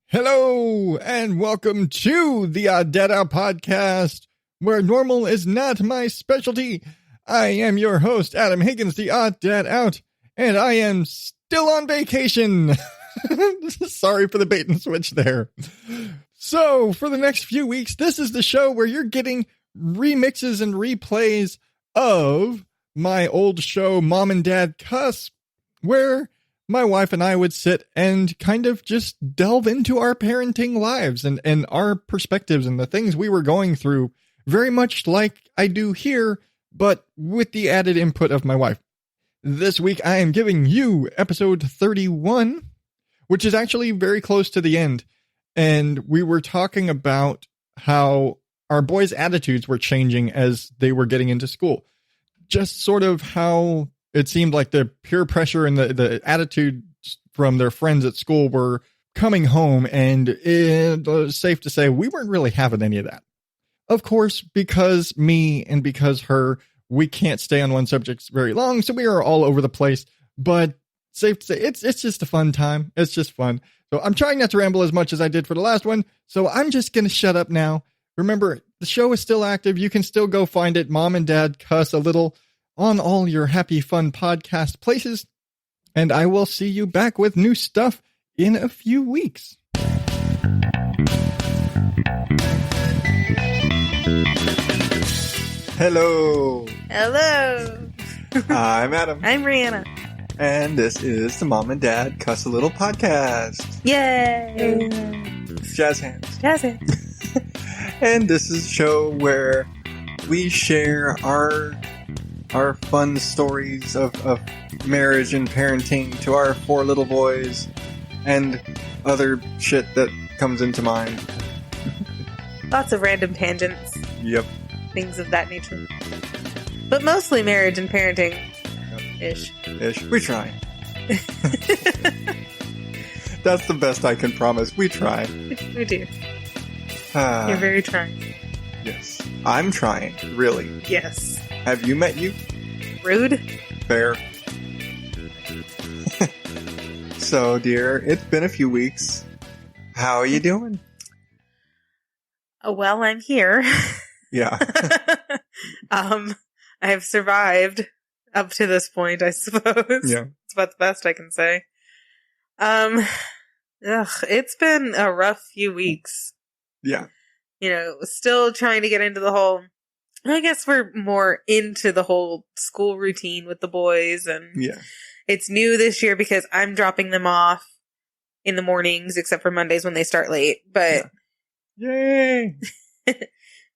Hello, and welcome to the Odd Dad Out podcast, where normal is not my specialty. I am your host, Adam Higgins, the Odd Dad Out, and I am still on vacation. Sorry for the bait and switch there. So, for the next few weeks, this is the show where you're getting remixes and replays of my old show, Mom and Dad Cuss, where my wife and I would sit and kind of just delve into our parenting lives and our perspectives and the things we were going through, very much like I do here, but with the added input of my wife. This week, I am giving you episode 31, which is actually very close to the end. And we were talking about how our boys' attitudes were changing as they were getting into school. Just sort of how it seemed like the peer pressure and the attitude from their friends at school were coming home, and it's safe to say we weren't really having any of that. Of course, because me and because her, we can't stay on one subject very long, so we are all over the place, but safe to say it's just a fun time. It's just fun. So I'm trying not to ramble as much as I did for the last one, so I'm just going to shut up now. Remember, the show is still active. You can still go find it, Mom and Dad Cuss a Little, on all your happy, fun podcast places. And I will see you back with new stuff in a few weeks. Hello. Hello. I'm Adam. I'm ReAnna. And this is the Mom and Dad Cuss a Little podcast. Yay. Jazz hands. Jazz hands. And this is a show where we share our fun stories of marriage and parenting to our 4 little boys and other shit that comes into mind. Lots of random tangents. Yep. Things of that nature. But mostly marriage and parenting. Ish. We try. That's the best I can promise. We try. We do. You're very trying. Yes. I'm trying. Really. Yes. Have you met you? Rude. Fair. So, dear, it's been a few weeks. How are you doing? Oh, well, I'm here. Yeah. I have survived up to this point, I suppose. Yeah. It's about the best I can say. It's been a rough few weeks. Yeah. You know, still trying to get into the whole, I guess we're more into the whole school routine with the boys, and yeah. It's new this year because I'm dropping them off in the mornings, except for Mondays when they start late, but Yay!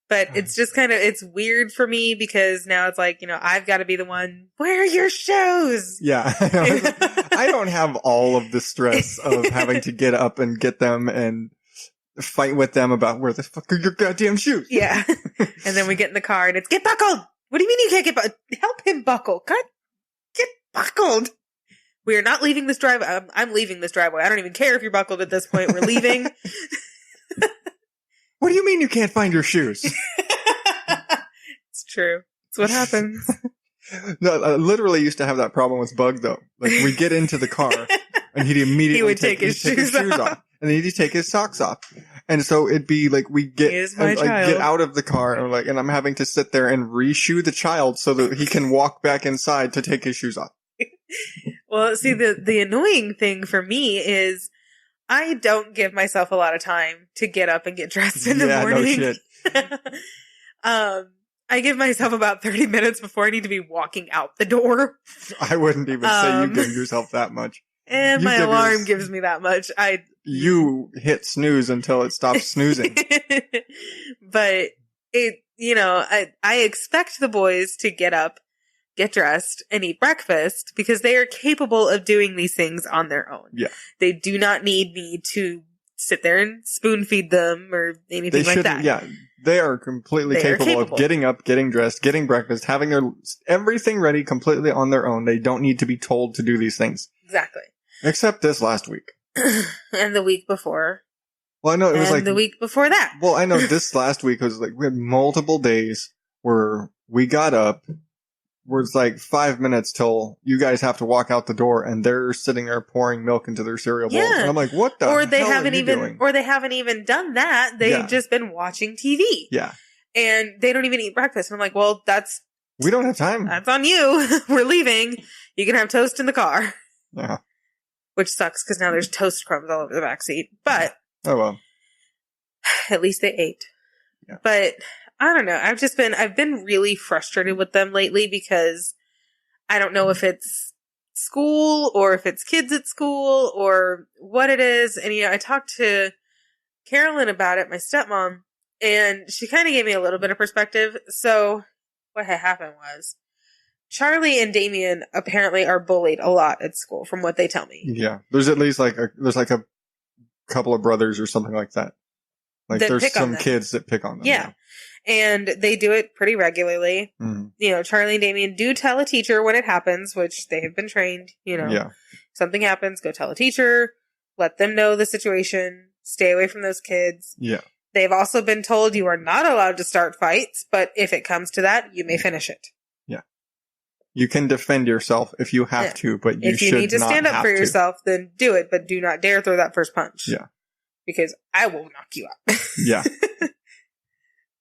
but it's just kind of, it's weird for me because now it's like, you know, I've got to be the one, where are your shoes? Yeah. I don't have all of the stress of having to get up and get them and fight with them about where the fuck are your goddamn shoes? Yeah. And then we get in the car and it's, get buckled! What do you mean you can't get buckled? Help him buckle. God, get buckled! We are not leaving this driveway. I'm leaving this driveway. I don't even care if you're buckled at this point. We're leaving. What do you mean you can't find your shoes? It's true. It's what happens. No, I literally used to have that problem with Bug, though. Like, we'd get into the car, and he'd immediately take his shoes off. And then he'd take his socks off. And so it'd be like, we get out of the car, and I'm having to sit there and re-shoe the child so that he can walk back inside to take his shoes off. Well, see, the annoying thing for me is I don't give myself a lot of time to get up and get dressed in the morning. No shit. I give myself about 30 minutes before I need to be walking out the door. I wouldn't even say you give yourself that much. And my alarm gives me that much. You hit snooze until it stops snoozing. But I expect the boys to get up, get dressed, and eat breakfast because they are capable of doing these things on their own. Yeah. They do not need me to sit there and spoon feed them or anything like that. Yeah. They are completely capable of getting up, getting dressed, getting breakfast, having their everything ready completely on their own. They don't need to be told to do these things. Exactly. Except this last week. And the week before. Well, I know it was like the week before that. Well, I know this last week was like we had multiple days where we got up, where it's like 5 minutes till you guys have to walk out the door, and they're sitting there pouring milk into their cereal bowls. Yeah. And I'm like, what the or they hell haven't are you even doing? or they haven't even done that. They've Yeah. just been watching TV. Yeah. And they don't even eat breakfast. And I'm like, well, We don't have time. that's on you. We're leaving. You can have toast in the car. Yeah. Which sucks because now there's toast crumbs all over the backseat. But Oh, well. at least they ate. Yeah. But I don't know. I've been really frustrated with them lately because I don't know if it's school or if it's kids at school or what it is. And, I talked to Carolyn about it, my stepmom, and she kind of gave me a little bit of perspective. So what had happened was Charlie and Damien apparently are bullied a lot at school from what they tell me. Yeah. There's at least a couple of brothers or something like that. Like That there's pick on some them. kids that pick on them. Yeah. And they do it pretty regularly. Mm-hmm. Charlie and Damien do tell a teacher when it happens, which they have been trained, Yeah. Something happens, go tell a teacher, let them know the situation, stay away from those kids. Yeah. They've also been told you are not allowed to start fights, but if it comes to that, you may finish it. Yeah. You can defend yourself if you have to, but you if you should need to not stand up have for to. yourself, then do it, but do not dare throw that first punch. Yeah. Because I will knock you out. Yeah.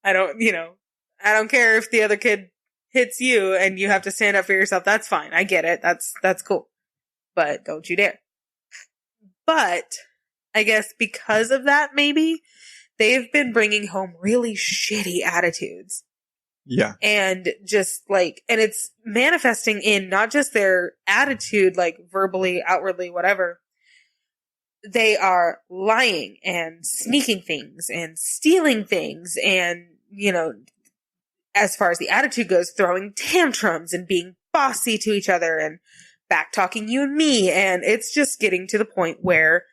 I don't care if the other kid hits you and you have to stand up for yourself. That's fine. I get it. That's cool. But don't you dare. But I guess because of that, maybe they've been bringing home really shitty attitudes. Yeah. And just and it's manifesting in not just their attitude, like verbally, outwardly, whatever. They are lying and sneaking things and stealing things and, as far as the attitude goes, throwing tantrums and being bossy to each other and back-talking you and me. And it's just getting to the point where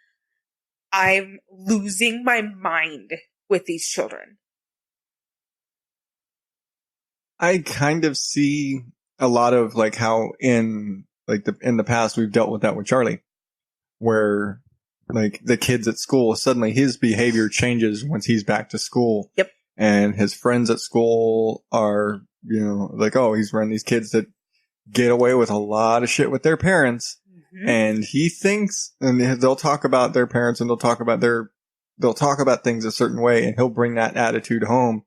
I'm losing my mind with these children. I kind of see a lot of how in the past we've dealt with that with Charlie, where the kids at school, suddenly his behavior changes once he's back to school. Yep. And his friends at school are, oh, he's around these kids that get away with a lot of shit with their parents. Mm-hmm. And he thinks, and they'll talk about their parents and they'll talk about things a certain way, and he'll bring that attitude home.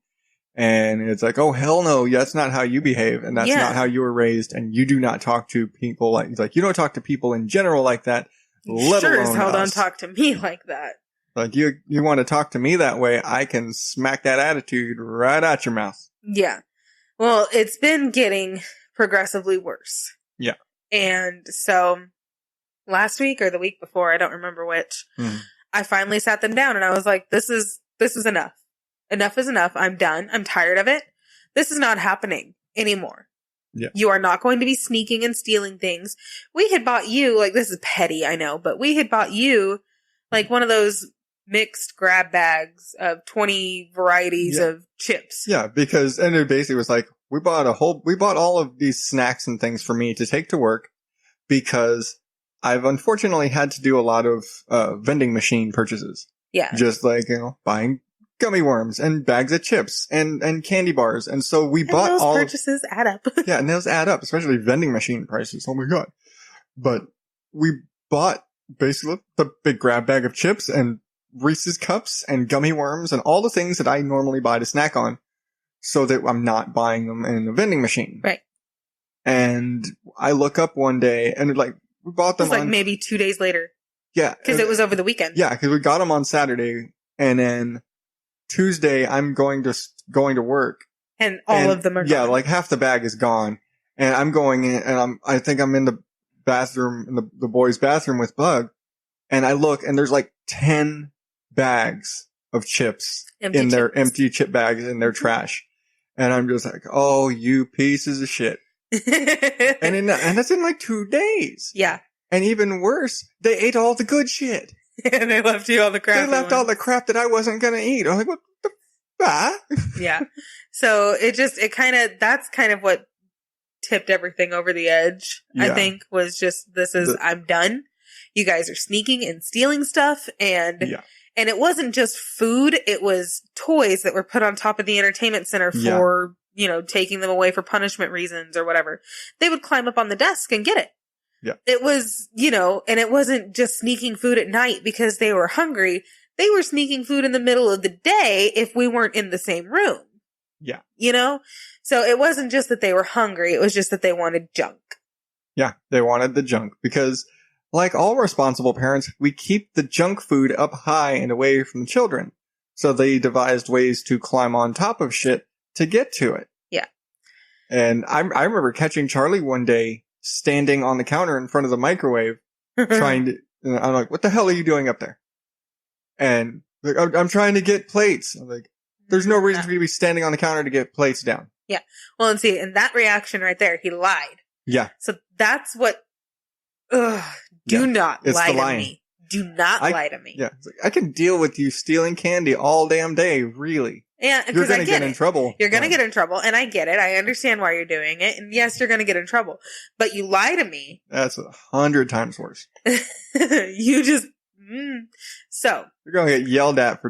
And it's like, oh, hell no, that's not how you behave. And that's not how you were raised. And you do not talk to people you don't talk to people in general like that. Sure as hell don't talk to me like that. You want to talk to me that way, I can smack that attitude right out your mouth. Yeah. Well, it's been getting progressively worse. Yeah. And so last week or the week before, I don't remember which, I finally sat them down and I was like, this is enough. Enough is enough. I'm done. I'm tired of it. This is not happening anymore. Yeah. You are not going to be sneaking and stealing things. We had bought you, this is petty, I know, but we had bought you one of those mixed grab bags of 20 varieties of chips. Yeah, because, and it basically was we bought all of these snacks and things for me to take to work because I've unfortunately had to do a lot of vending machine purchases. Yeah. Just buying gummy worms and bags of chips and candy bars. And so we bought those all purchases add up. Yeah, and those add up, especially vending machine prices. Oh my God. But we bought basically the big grab bag of chips and Reese's cups and gummy worms and all the things that I normally buy to snack on so that I'm not buying them in a vending machine. Right. And I look up one day and we bought them maybe 2 days later. Yeah. Because it was over the weekend. Yeah, because we got them on Saturday and then Tuesday I'm going to work. And all of them are gone. Yeah, half the bag is gone. And I'm going in and I think I'm in the bathroom, in the boys' bathroom with Bug. And I look and there's 10 bags of chips empty chip bags in their trash. And I'm just like, oh, you pieces of shit. and that's in 2 days. Yeah. And even worse, they ate all the good shit. And they left you all the crap. They left all the crap that I wasn't going to eat. I'm like, what the Yeah. So that's kind of what tipped everything over the edge. Yeah. I think was just, I'm done. You guys are sneaking and stealing stuff. And it wasn't just food. It was toys that were put on top of the entertainment center for taking them away for punishment reasons or whatever, they would climb up on the desk and get it. Yeah. It was, and it wasn't just sneaking food at night because they were hungry. They were sneaking food in the middle of the day if we weren't in the same room. Yeah. So it wasn't just that they were hungry. It was just that they wanted junk. Yeah, they wanted the junk because, like all responsible parents, we keep the junk food up high and away from the children. So they devised ways to climb on top of shit to get to it. Yeah. And I remember catching Charlie one day standing on the counter in front of the microwave trying to, and I'm like, what the hell are you doing up there? And like, I'm trying to get plates. I'm like, there's no reason for you to be standing on the counter to get plates down. Yeah. Well, and see, in that reaction right there, he lied. Yeah. So that's what, do not lie to me. Do not lie to me. Yeah. It's like, I can deal with you stealing candy all damn day, really. Yeah, you're going to get in trouble. You're going to get in trouble, and I get it. I understand why you're doing it, and yes, you're going to get in trouble. But you lie to me. That's 100 times worse. You just, So. You're going to get yelled at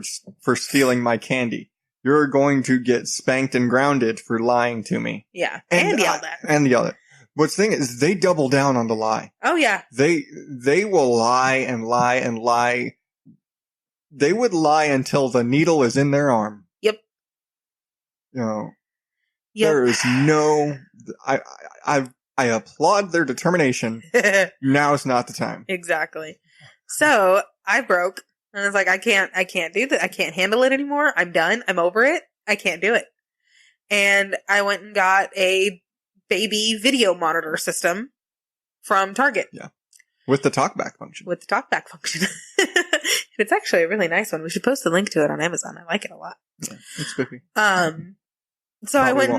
for stealing my candy. You're going to get spanked and grounded for lying to me. Yeah, and yelled at. And yelled at. What's the thing is, they double down on the lie. Oh, yeah. They will lie and lie and lie. They would lie until the needle is in their arm. Yep. Yep. There is no... I applaud their determination. Now is not the time. Exactly. So, I broke. And I was like, I can't do that. I can't handle it anymore. I'm done. I'm over it. I can't do it. And I went and got a baby video monitor system from Target. Yeah. With the talkback function. It's actually a really nice one. We should post a link to it on Amazon. I like it a lot. Yeah, it's spiffy. So I went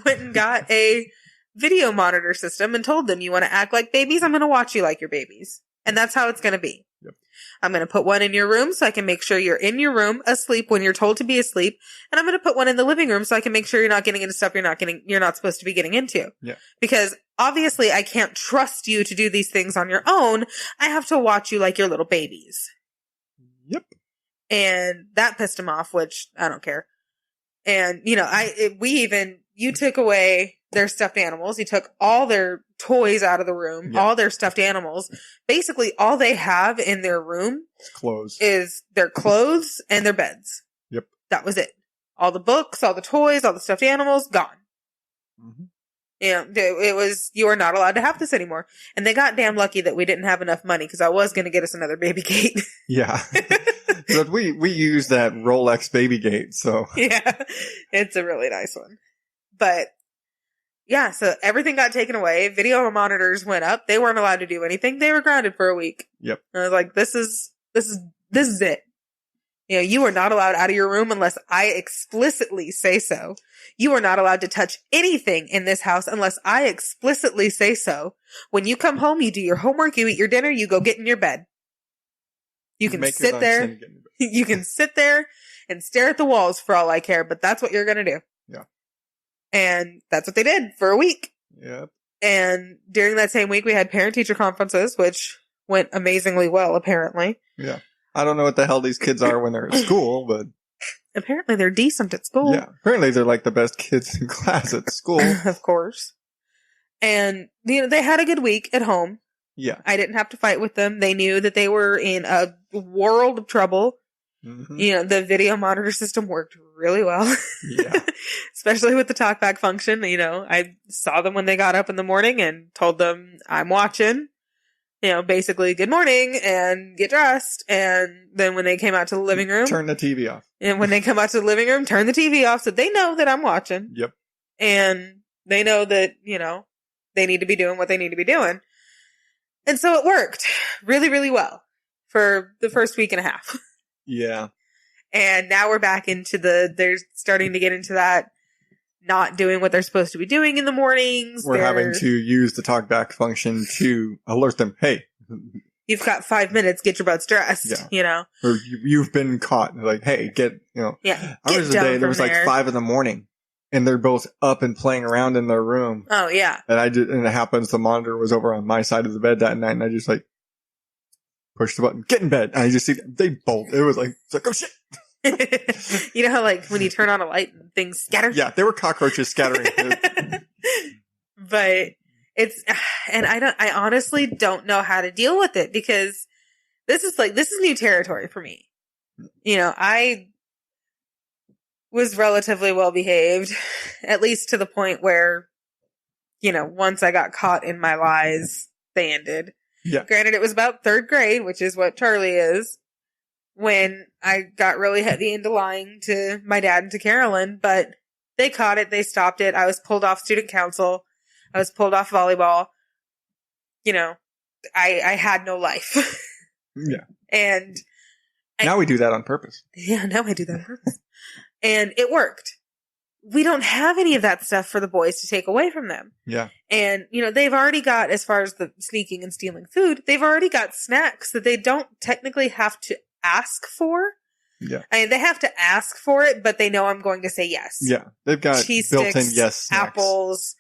and got a video monitor system and told them, you want to act like babies? I'm going to watch you like your babies. And that's how it's going to be. Yep. I'm going to put one in your room so I can make sure you're in your room asleep when you're told to be asleep. And I'm going to put one in the living room so I can make sure you're not getting into stuff you're not supposed to be getting into. Yeah. Because obviously I can't trust you to do these things on your own. I have to watch you like your little babies. Yep. And that pissed him off, which I don't care. And, you took away their stuffed animals. You took all their toys out of the room, all their stuffed animals. Basically, all they have in their room is their clothes and their beds. Yep. That was it. All the books, all the toys, all the stuffed animals, gone. Mm-hmm. It was, you are not allowed to have this anymore. And they got damn lucky that we didn't have enough money because I was going to get us another baby gate. Yeah. But we use that Rolex baby gate, so. Yeah. It's a really nice one. But yeah, so everything got taken away. Video monitors went up. They weren't allowed to do anything. They were grounded for a week. Yep. And I was like, this is it. You are not allowed out of your room unless I explicitly say so. You are not allowed to touch anything in this house unless I explicitly say so. When you come home, you do your homework, you eat your dinner, you go get in your bed. You can sit there. You can sit there and stare at the walls for all I care, but that's what you're going to do. Yeah. And that's what they did for a week. Yep. And during that same week, we had parent-teacher conferences, which went amazingly well, apparently. Yeah. I don't know what the hell these kids are when they're at school, but... Apparently they're decent at school. Yeah. Apparently they're like the best kids in class at school. Of course. And, they had a good week at home. Yeah. I didn't have to fight with them. They knew that they were in a world of trouble. Mm-hmm. The video monitor system worked really well. Yeah. Especially with the talkback function. I saw them when they got up in the morning and told them, I'm watching. Basically, good morning and get dressed. And then when they came out to the living room, turn the TV off. And when they come out to the living room, turn the TV off so they know that I'm watching. Yep. And they know that, they need to be doing what they need to be doing. And so it worked really, really well for the first week and a half. Yeah. And now we're back into they're starting to get into that not doing what they're supposed to be doing in the mornings. We're having to use the talkback function to alert them, hey. You've got 5 minutes, get your butts dressed, Or you've been caught. Like, hey, Yeah. I was a day, there was like 5 a.m. and they're both up and playing around in their room. Oh, yeah. And and it happens, the monitor was over on my side of the bed that night, and I just push the button, get in bed. And I just see they bolt. It's like, oh shit. You know how like when you turn on a light and things scatter? Yeah, there were cockroaches scattering. But and I honestly don't know how to deal with it because this is new territory for me. You know, I was relatively well behaved, at least to the point where, you know, once I got caught in my lies, they ended. Yeah. Granted, it was about third grade, which is what Charlie is, when I got really heavy into lying to my dad and to Carolyn, but they caught it. They stopped it. I was pulled off student council. I was pulled off volleyball. You know, I had no life. Yeah. And now we do that on purpose. Yeah, now I do that on purpose. And it worked. We don't have any of that stuff for the boys to take away from them. Yeah. And, you know, they've already got, as far as the sneaking and stealing food, they've already got snacks that they don't technically have to ask for. Yeah. I mean, they have to ask for it, but they know I'm going to say yes. Yeah. They've got cheese built-in sticks, yes snacks. apples,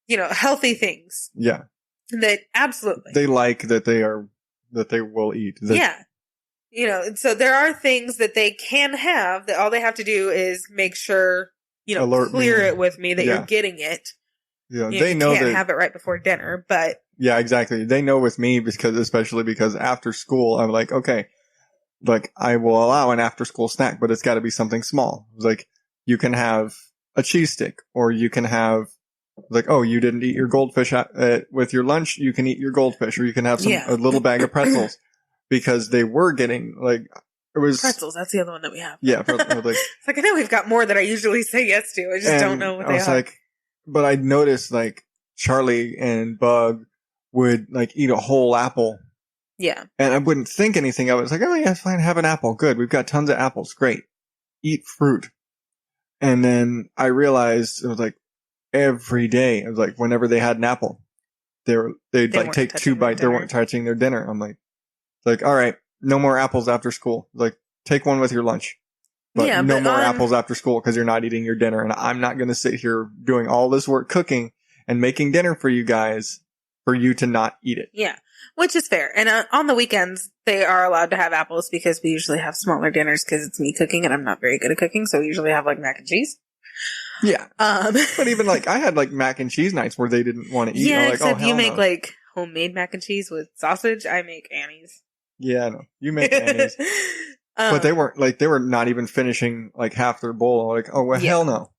you know, healthy things. Yeah. That absolutely. They like that they will eat. Yeah. You know, so there are things that they can have that all they have to do is make sure, you know, clear it with me that you're getting it. Yeah, you they know you can't that, have it right before dinner, but yeah, exactly. They know with me especially because after school, I'm like, okay, like I will allow an after school snack, but it's got to be something small. It's like you can have a cheese stick, or you can have like, oh, you didn't eat your goldfish with your lunch, you can eat your goldfish, or you can have a little bag of pretzels. Because they were getting, like, it was... Pretzels, that's the other one that we have. Yeah. Like, it's like, I know we've got more that I usually say yes to. I just don't know what they are. I was like, but I noticed, like, Charlie and Bug would, like, eat a whole apple. Yeah. And I wouldn't think anything of it. It's like, oh, yeah, fine, have an apple. Good. We've got tons of apples. Great. Eat fruit. And then I realized it was, like, every day, it was like, whenever they had an apple, they'd like, take 2 bites. They weren't touching their dinner. I'm like, all right, no more apples after school. Like, take one with your lunch. But no more apples after school because you're not eating your dinner. And I'm not going to sit here doing all this work cooking and making dinner for you guys for you to not eat it. Yeah, which is fair. And on the weekends, they are allowed to have apples because we usually have smaller dinners because it's me cooking and I'm not very good at cooking. So we usually have like mac and cheese. Yeah. But even like, I had like mac and cheese nights where they didn't want to eat. Yeah, like, except you make like homemade mac and cheese with sausage. I make Annie's. Yeah, I know. You make Annie's. But they were not even finishing like half their bowl. Like, oh, well, hell no.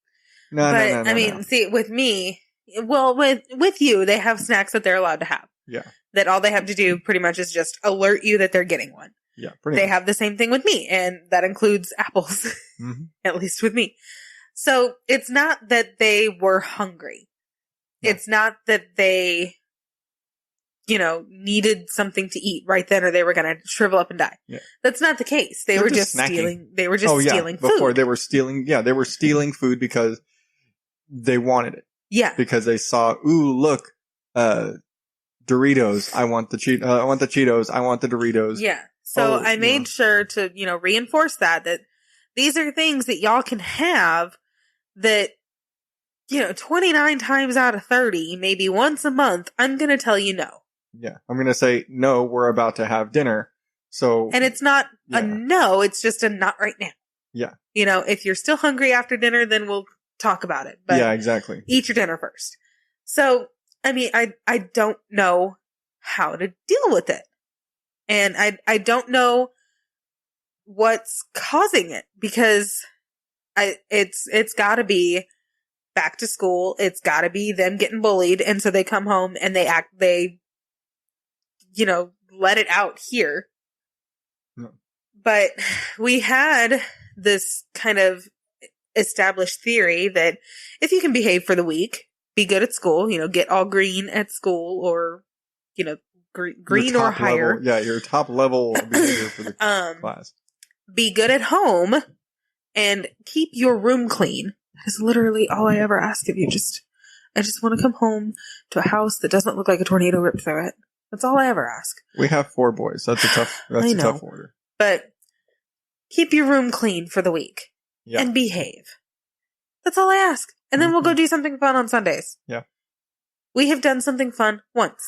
No. I mean, see, with me, well, with you, they have snacks that they're allowed to have. Yeah. That all they have to do pretty much is just alert you that they're getting one. Yeah, They have the same thing with me, and that includes apples, at least with me. So it's not that they were hungry. No. It's not that they, you know, needed something to eat right then or they were going to shrivel up and die. Yeah. That's not the case. They were just stealing. They were just stealing food. Before they were stealing food because they wanted it. Yeah. Because they saw, ooh, look, Doritos. I want the Cheetos. I want the Doritos. Yeah. So I made sure to, you know, reinforce that these are things that y'all can have that, you know, 29 times out of 30, maybe once a month, I'm going to tell you no. Yeah. I'm going to say, no, we're about to have dinner. So. And it's not a no, it's just a not right now. Yeah. You know, if you're still hungry after dinner, then we'll talk about it. But yeah, exactly. Eat your dinner first. So, I mean, I don't know how to deal with it. And I don't know what's causing it because it's gotta be back to school. It's gotta be them getting bullied. And so they come home and they, you know, let it out here. No. But we had this kind of established theory that if you can behave for the week, be good at school, you know, get all green at school or, you know, green or higher. Level, yeah, your top level behavior for the class. Be good at home and keep your room clean. That's literally all I ever ask of you. I just want to come home to a house that doesn't look like a tornado ripped through it. That's all I ever ask. We have 4 boys. That's a tough order. But keep your room clean for the week. Yeah. And behave. That's all I ask. And then we'll go do something fun on Sundays. Yeah. We have done something fun once.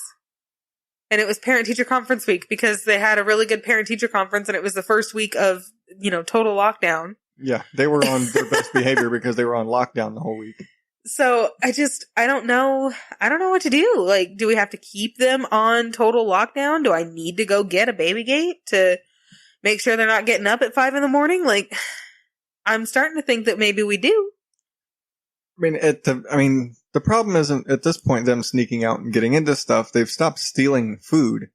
And it was parent-teacher conference week because they had a really good parent-teacher conference and it was the first week of, total lockdown. Yeah, they were on their best behavior because they were on lockdown the whole week. So I don't know. I don't know what to do. Like, do we have to keep them on total lockdown? Do I need to go get a baby gate to make sure they're not getting up at 5 a.m? Like, I'm starting to think that maybe we do. The problem isn't at this point them sneaking out and getting into stuff. They've stopped stealing food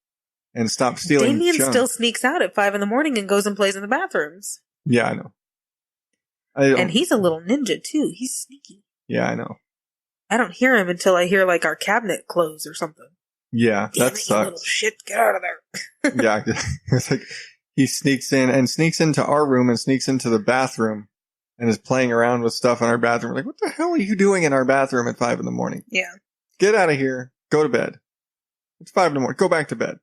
and stopped stealing Damien junk. still sneaks out at 5 a.m. and goes and plays in the bathrooms. Yeah, I know. And he's a little ninja too. He's sneaky. Yeah, I know. I don't hear him until I hear like our cabinet close or something. Yeah, that sucks. You little shit, get out of there. Yeah, it's like he sneaks into our room and sneaks into the bathroom and is playing around with stuff in our bathroom. Like, what the hell are you doing in our bathroom at 5 a.m? Yeah. Get out of here. Go to bed. It's 5 a.m. Go back to bed.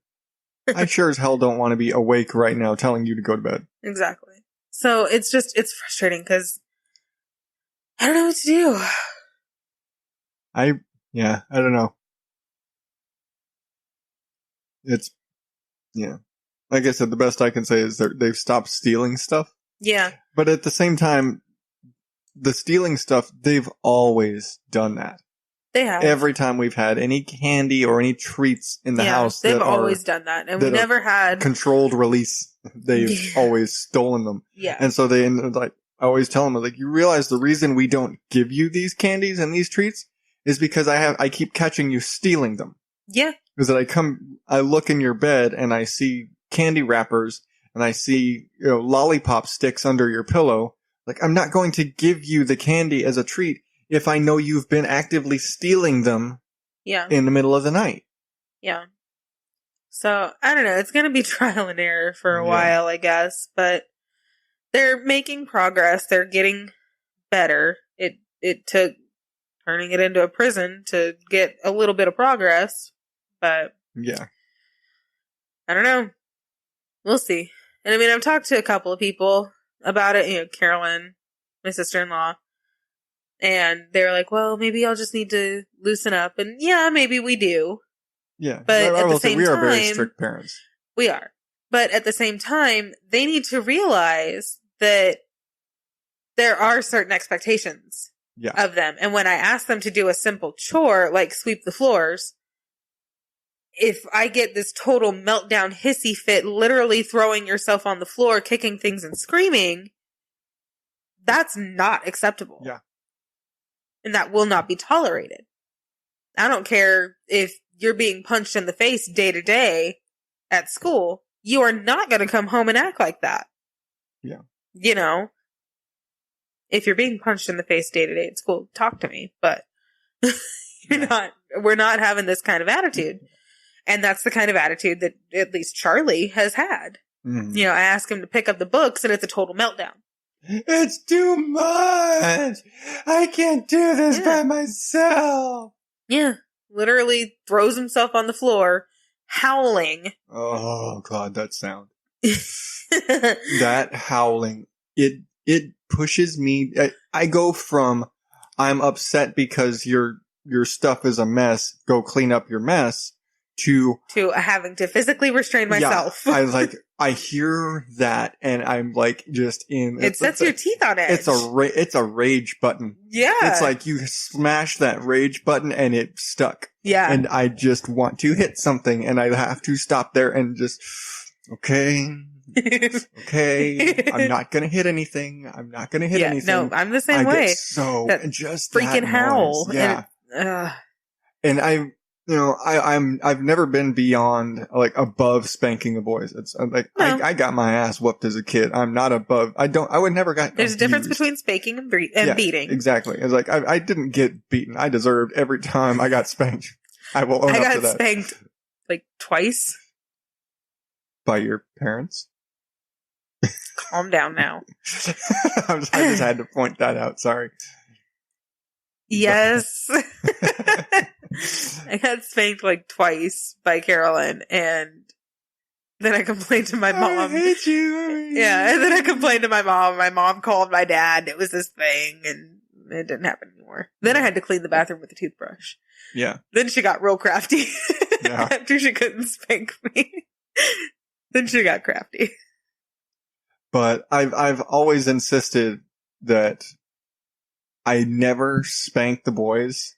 I sure as hell don't want to be awake right now telling you to go to bed. Exactly. So it's frustrating because I don't know what to do. I don't know. Like I said, the best I can say is they've stopped stealing stuff. Yeah. But at the same time, the stealing stuff, they've always done that. They have. Every time we've had any candy or any treats in the house, they've always done that. And we never had controlled release. They've always stolen them. Yeah. And so I always tell them, like, you realize the reason we don't give you these candies and these treats is because I keep catching you stealing them. Yeah. Because I look in your bed and I see candy wrappers and I see, lollipop sticks under your pillow. Like, I'm not going to give you the candy as a treat if I know you've been actively stealing them in the middle of the night. Yeah. So, I don't know. It's going to be trial and error for a while, I guess. But they're making progress. They're getting better. It took turning it into a prison to get a little bit of progress. But yeah, I don't know. We'll see. And I've talked to a couple of people about it. Carolyn, my sister-in-law, and they're like, "Well, maybe I'll just need to loosen up." And yeah, maybe we do. Yeah, but at the same time, we are very strict parents. We are, but at the same time, they need to realize that there are certain expectations of them. And when I ask them to do a simple chore like sweep the floors, if I get this total meltdown hissy fit, literally throwing yourself on the floor, kicking things and screaming, that's not acceptable. Yeah. And that will not be tolerated. I don't care if you're being punched in the face day to day at school. You are not going to come home and act like that. Yeah. If you're being punched in the face day to day at school, talk to me. But we're not having this kind of attitude. And that's the kind of attitude that at least Charlie has had. Mm. I ask him to pick up the books and it's a total meltdown. It's too much. I can't do this by myself. Yeah. Literally throws himself on the floor, howling. Oh, God, that sound. That howling. It pushes me. I go from, I'm upset because your stuff is a mess, go clean up your mess, to having to physically restrain myself. Yeah, I hear that and I'm like just in. It sets your teeth on edge. It's a rage button. Yeah. It's like you smash that rage button and it stuck. Yeah. And I just want to hit something and I have to stop there and just, okay. I'm not going to hit anything. I'm not going to hit anything. No, I'm the same way. Just freaking howl. Yeah. And I've never been beyond, like, above spanking the boys. It's like, no. I got my ass whooped as a kid. I'm not above. I would never got There's abused. a difference between spanking and beating. Exactly. It's like, I didn't get beaten. I deserved every time I got spanked. I will own up to that. I got spanked, like, twice. By your parents? Calm down now. I just had to point that out. Sorry. Yes. I got spanked like twice by Carolyn, and then I complained to my mom. I hate you. Yeah, and then I complained to my mom. My mom called my dad. It was this thing, and it didn't happen anymore. Then I had to clean the bathroom with a toothbrush. Yeah. Then she got real crafty. Yeah. After she couldn't spank me. Then she got crafty. But I've always insisted that I never spank the boys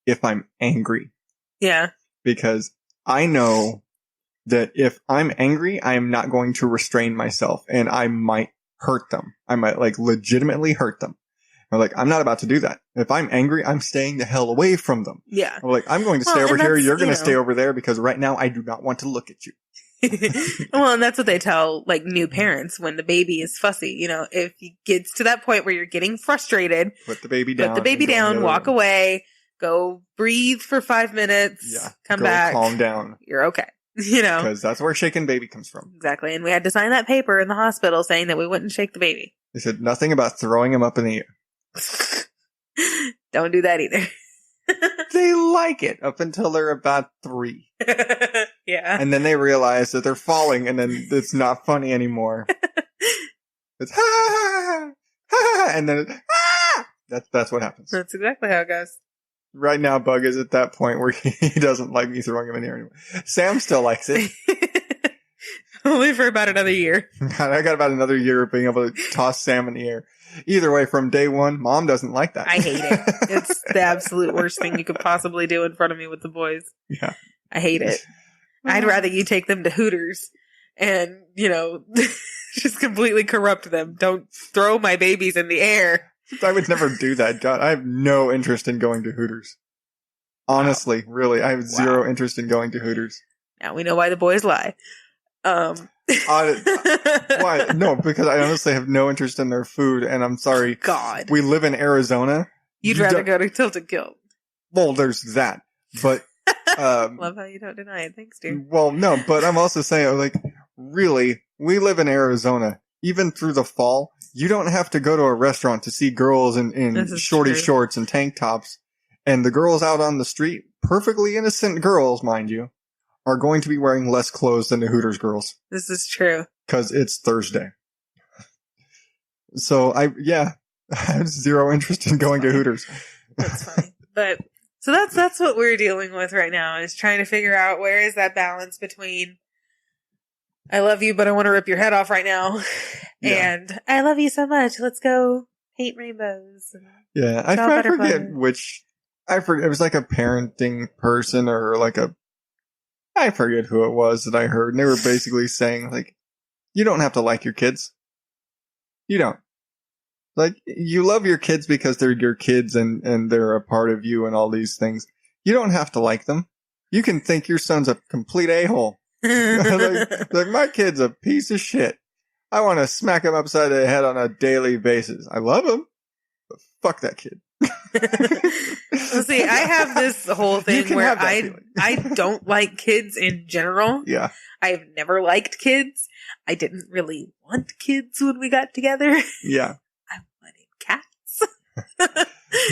if I'm angry. Yeah. Because I know that if I'm angry, I am not going to restrain myself and I might hurt them. I might like legitimately hurt them. I'm like, I'm not about to do that. If I'm angry, I'm staying the hell away from them. Yeah. I'm like, I'm going to stay over here. You're going to stay over there because right now I do not want to look at you. Well, and that's what they tell like new parents when the baby is fussy. You know, if it gets to that point where you're getting frustrated, put the baby down. Put the baby down, walk away, go breathe for 5 minutes, come back, calm down. You're okay. You know, because that's where shaken baby comes from. Exactly. And we had to sign that paper in the hospital saying that we wouldn't shake the baby. They said nothing about throwing him up in the air. Don't do that either. They like it up until they're about 3. Yeah. And then they realize that they're falling and then it's not funny anymore. It's ha ha ha, and then that's what happens. That's exactly how it goes. Right now, Bug is at that point where he doesn't like me throwing him in the air anymore. Sam still likes it. Only for about another year. I got about another year of being able to toss Sam in the air. Either way, from day one, Mom doesn't like that. I hate it. It's the absolute worst thing you could possibly do in front of me with the boys. Yeah. I hate it. I'd rather you take them to Hooters and, you know, just completely corrupt them. Don't throw my babies in the air. I would never do that. God, I have no interest in going to Hooters. Honestly, really, I have zero interest in going to Hooters. Now we know why the boys lie. Why? No, because I honestly have no interest in their food, and I'm sorry. God. We live in Arizona. You'd rather go to Tilted Kilt. Well, there's that. But love how you don't deny it. Thanks, dude. Well, no, but I'm also saying, like, really, we live in Arizona. Even through the fall, you don't have to go to a restaurant to see girls in shorty shorts and tank tops. And the girls out on the street, perfectly innocent girls, mind you, are going to be wearing less clothes than the Hooters girls. This is true. Because it's Thursday. So, I have zero interest in going to Hooters. That's funny. But, so that's what we're dealing with right now, is trying to figure out where is that balance between I love you, but I want to rip your head off right now. Yeah. And I love you so much. Let's go paint rainbows. Yeah, I forget which. It was like a parenting person or like I forget who it was that I heard. And they were basically saying, like, you don't have to like your kids. You don't. Like, you love your kids because they're your kids and they're a part of you and all these things. You don't have to like them. You can think your son's a complete a-hole. like, my kid's a piece of shit. I want to smack him upside the head on a daily basis. I love him, but fuck that kid. Well, see, I have this whole thing where I don't like kids in general. Yeah. I've never liked kids. I didn't really want kids when we got together. Yeah. I wanted cats.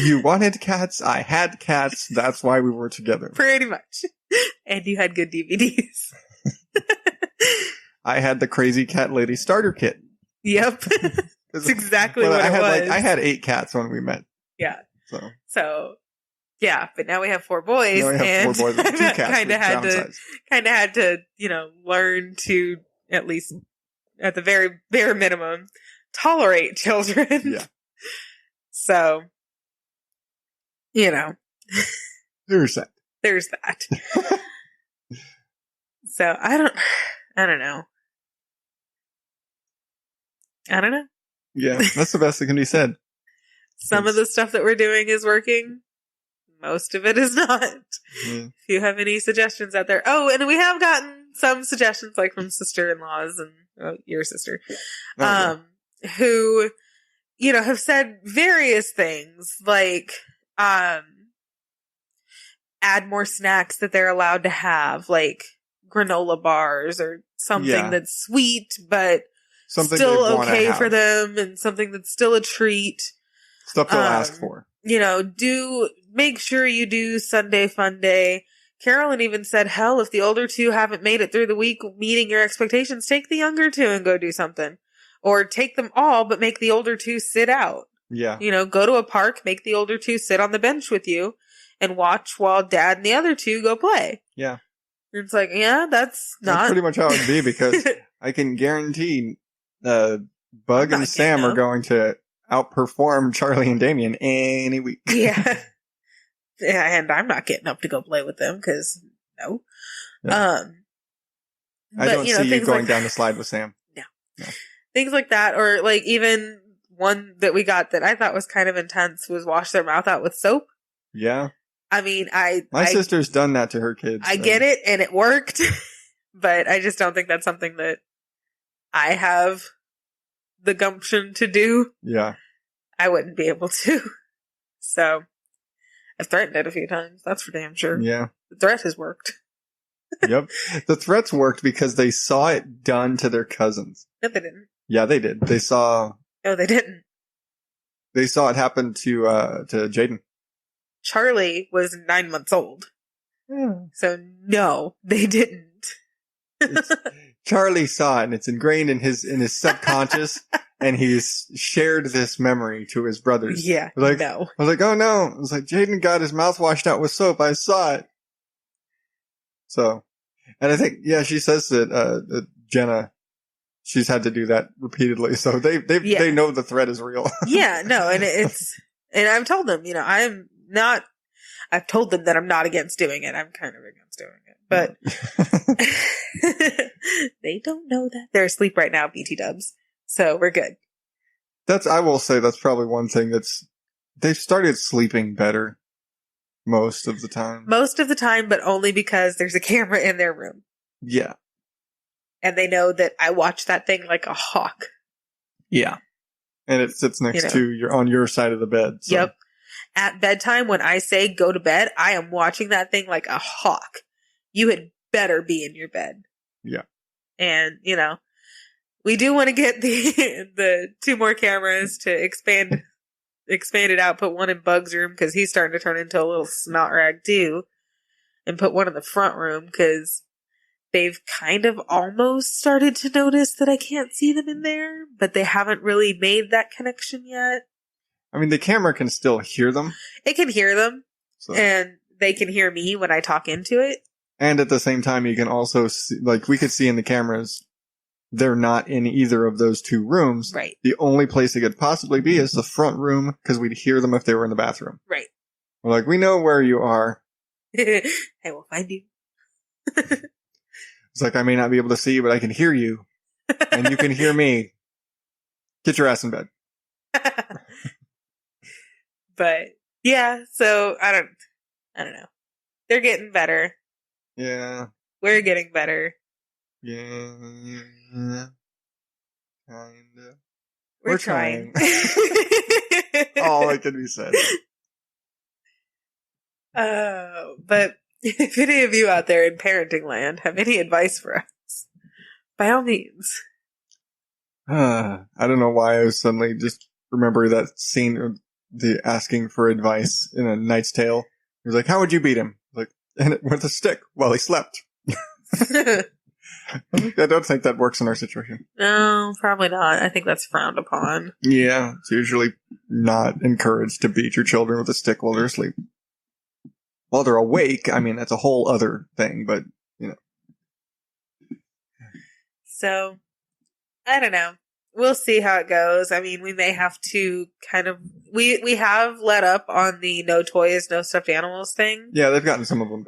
You wanted cats. I had cats. That's why we were together. Pretty much. And you had good DVDs. I had the Crazy Cat Lady starter kit. Yep. That's exactly what it was. I had 8 cats when we met. Yeah. So, yeah, but now we have 4 boys. Now we have 4 boys and 2 cats. Kind of had to, you know, learn to, at least at the very bare minimum, tolerate children. Yeah. So, you know. There's that. There's that. So, I don't know. I don't know. Yeah, that's the best that can be said. Some of the stuff that we're doing is working. Most of it is not. Mm. If you have any suggestions out there. Oh, and we have gotten some suggestions, like from sister-in-laws and your sister, who, you know, have said various things, like, add more snacks that they're allowed to have, like granola bars or something that's sweet, but something still okay for them, and something that's still a treat. Stuff they'll ask for. You know, make sure you do Sunday Fun Day. Carolyn even said, hell, if the older 2 haven't made it through the week meeting your expectations, take the younger 2 and go do something. Or take them all, but make the older 2 sit out. Yeah. You know, go to a park, make the older 2 sit on the bench with you and watch while dad and the other 2 go play. Yeah. It's like, yeah, that's pretty much how it would be, because I can guarantee Bug and Sam are going to outperform Charlie and Damien any week. Yeah. And I'm not getting up to go play with them because no. Yeah. I don't see you going down the slide with Sam. No. Things like that, or like even one that we got that I thought was kind of intense was wash their mouth out with soap. Yeah. I mean, my sister's done that to her kids. I get it, and it worked, but I just don't think that's something that I have the gumption to do. Yeah. I wouldn't be able to. So, I've threatened it a few times. That's for damn sure. Yeah. The threat has worked. Yep. The threats worked because they saw it done to their cousins. No, they didn't. Yeah, they did. They saw... No, they didn't. They saw it happen to Jaden. Charlie was 9 months old. So, no, they didn't. Charlie saw it, and it's ingrained in his subconscious, and he's shared this memory to his brothers. Yeah, like, no. I was like, oh no. I was like, Jaden got his mouth washed out with soap. I saw it. So, and I think, yeah, she says that Jenna, she's had to do that repeatedly. So they know the threat is real. Yeah, no, and and I've told them, I've told them that I'm not against doing it. I'm kind of against doing it, but they don't know that. They're asleep right now, BT dubs. So we're good. I will say that's probably one thing they've started sleeping better most of the time. Most of the time, but only because there's a camera in their room. Yeah. And they know that I watch that thing like a hawk. Yeah. And it sits next to you're on your side of the bed. So. Yep. At bedtime, when I say go to bed, I am watching that thing like a hawk. You had better be in your bed. Yeah. And, we do want to get the 2 more cameras to expand it out, put one in Bug's room because he's starting to turn into a little snot rag too, and put one in the front room because they've kind of almost started to notice that I can't see them in there, but they haven't really made that connection yet. I mean, the camera can still hear them. It can hear them, and they can hear me when I talk into it. And at the same time, you can also see, like, we could see in the cameras, they're not in either of those 2 rooms. Right. The only place they could possibly be is the front room, because we'd hear them if they were in the bathroom. Right. We're like, we know where you are. I will find you. It's like, I may not be able to see you, but I can hear you. And you can hear me. Get your ass in bed. But, yeah, so, I don't know. They're getting better. Yeah. We're getting better. Yeah. Kinda. We're trying. All that can be said. But if any of you out there in parenting land have any advice for us, by all means. I don't know why I was suddenly just remember that scene of the asking for advice in A Knight's Tale. He was like, how would you beat him? Like, and it with a stick while he slept. I don't think that works in our situation. No, probably not. I think that's frowned upon. Yeah, it's usually not encouraged to beat your children with a stick while they're asleep. While they're awake, I mean, that's a whole other thing, but, So, I don't know. We'll see how it goes. I mean, we may have to kind of... We have let up on the no toys, no stuffed animals thing. Yeah, they've gotten some of them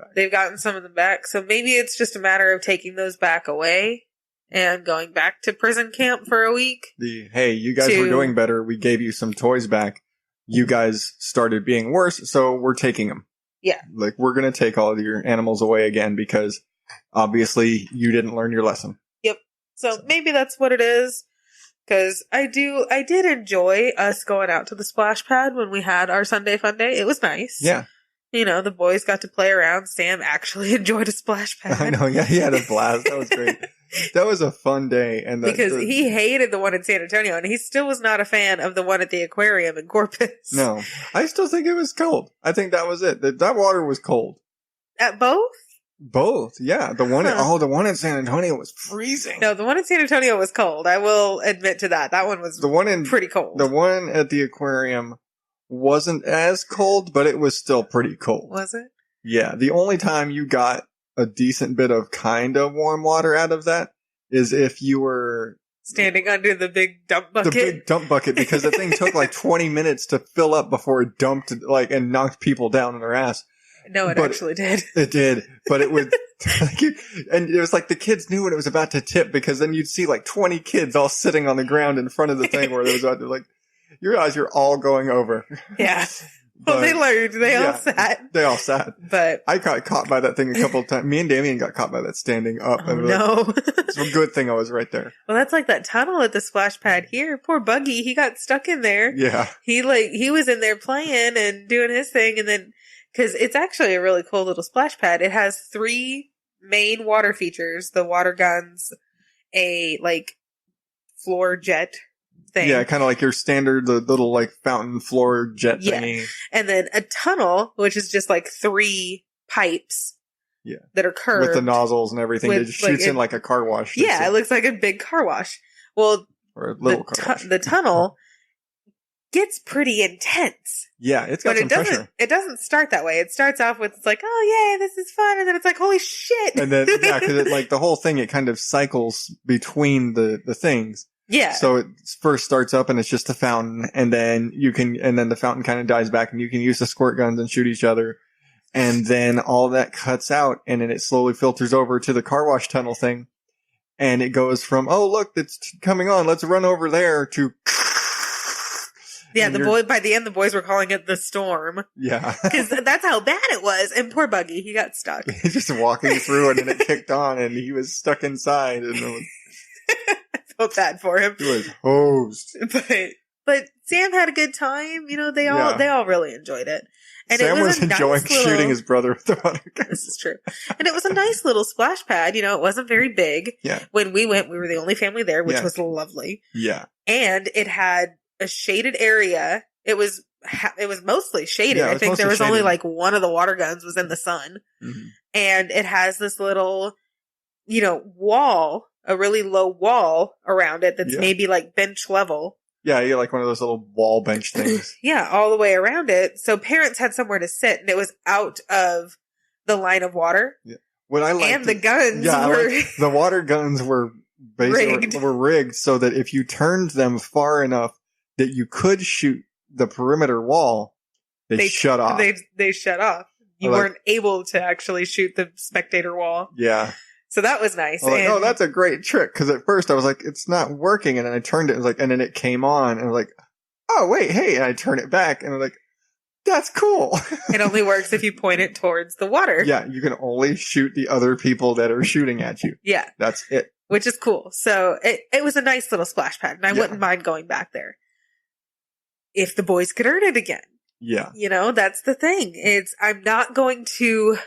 back. So maybe it's just a matter of taking those back away and going back to prison camp for a week. Hey, you guys were doing better. We gave you some toys back. You guys started being worse, so we're taking them. Yeah. Like, we're going to take all of your animals away again because obviously you didn't learn your lesson. Yep. So maybe that's what it is. Because I did enjoy us going out to the splash pad when we had our Sunday fun day. It was nice. Yeah. The boys got to play around. Sam actually enjoyed a splash pad. I know, yeah, he had a blast. That was great. That was a fun day. Because he hated the one in San Antonio, and he still was not a fan of the one at the aquarium in Corpus. No. I still think it was cold. I think that was it. That water was cold. At both? Both, yeah. The one in San Antonio was freezing. No, the one in San Antonio was cold. I will admit to that. That one was pretty cold. The one at the aquarium wasn't as cold, but it was still pretty cold. Was it? Yeah. The only time you got a decent bit of kind of warm water out of that is if you were standing under the big dump bucket. The big dump bucket, because the thing took like 20 minutes to fill up before it dumped and knocked people down on their ass. No, it actually did. It did, but it would, and it was like the kids knew when it was about to tip, because then you'd see like 20 kids all sitting on the ground in front of the thing where it was about to, like, you realize you're all going over. Yeah. Well, they learned. They all sat. They all sat. But I got caught by that thing a couple of times. Me and Damien got caught by that standing up. Oh, no. It's a good thing I was right there. Well, that's like that tunnel at the splash pad here. Poor Buggy. He got stuck in there. Yeah. He was in there playing and doing his thing, and then, because it's actually a really cool little splash pad. It has 3 main water features: the water guns, a floor jet thing. Yeah, kind of like your standard, the little like fountain floor jet thingy. And then a tunnel, which is just like 3 pipes. Yeah. That are curved. With the nozzles and everything. It shoots in like a car wash. Yeah, it looks like a big car wash. Well, or a little car wash. The tunnel gets pretty intense. Yeah, it's got some pressure. It doesn't start that way. It starts off with, it's like, oh, yay, this is fun. And then it's like, holy shit. And then, yeah, because like the whole thing, it kind of cycles between the things. Yeah. So it first starts up and it's just a fountain, and then the fountain kind of dies back and you can use the squirt guns and shoot each other. And then all that cuts out, and then it slowly filters over to the car wash tunnel thing. And it goes from, oh, look, it's coming on, let's run over there, to... Yeah, by the end, the boys were calling it the storm. Yeah. Because that's how bad it was. And poor Buggy, he got stuck. He's just walking through it, and it kicked on, and he was stuck inside. And I felt bad for him. He was hosed. But Sam had a good time. You know, they all really enjoyed it. And Sam it was enjoying shooting his brother with the water gun. This is true. And it was a nice little splash pad. You know, it wasn't very big. Yeah. When we went, we were the only family there, which was lovely. Yeah. And it had a shaded area. It was mostly shaded. Yeah, I think there was only like one of the water guns was in the sun. Mm-hmm. And it has this little, wall, a really low wall around it that's maybe like bench level. Yeah, you like one of those little wall bench things. Yeah, all the way around it. So parents had somewhere to sit, and it was out of the line of water. Yeah. What I liked, and the guns were... the water guns were rigged so that if you turned them far enough that you could shoot the perimeter wall, they shut off. They shut off. You weren't able to actually shoot the spectator wall. Yeah. So that was nice. Oh, that's a great trick. Because at first I was like, it's not working. And then I turned it, and then it came on. And I was like, oh, wait, hey. And I turn it back. And I'm like, that's cool. It only works if you point it towards the water. Yeah, you can only shoot the other people that are shooting at you. Yeah. That's it. Which is cool. So it was a nice little splash pad. And I wouldn't mind going back there. If the boys could earn it again. Yeah. That's the thing. I'm not going to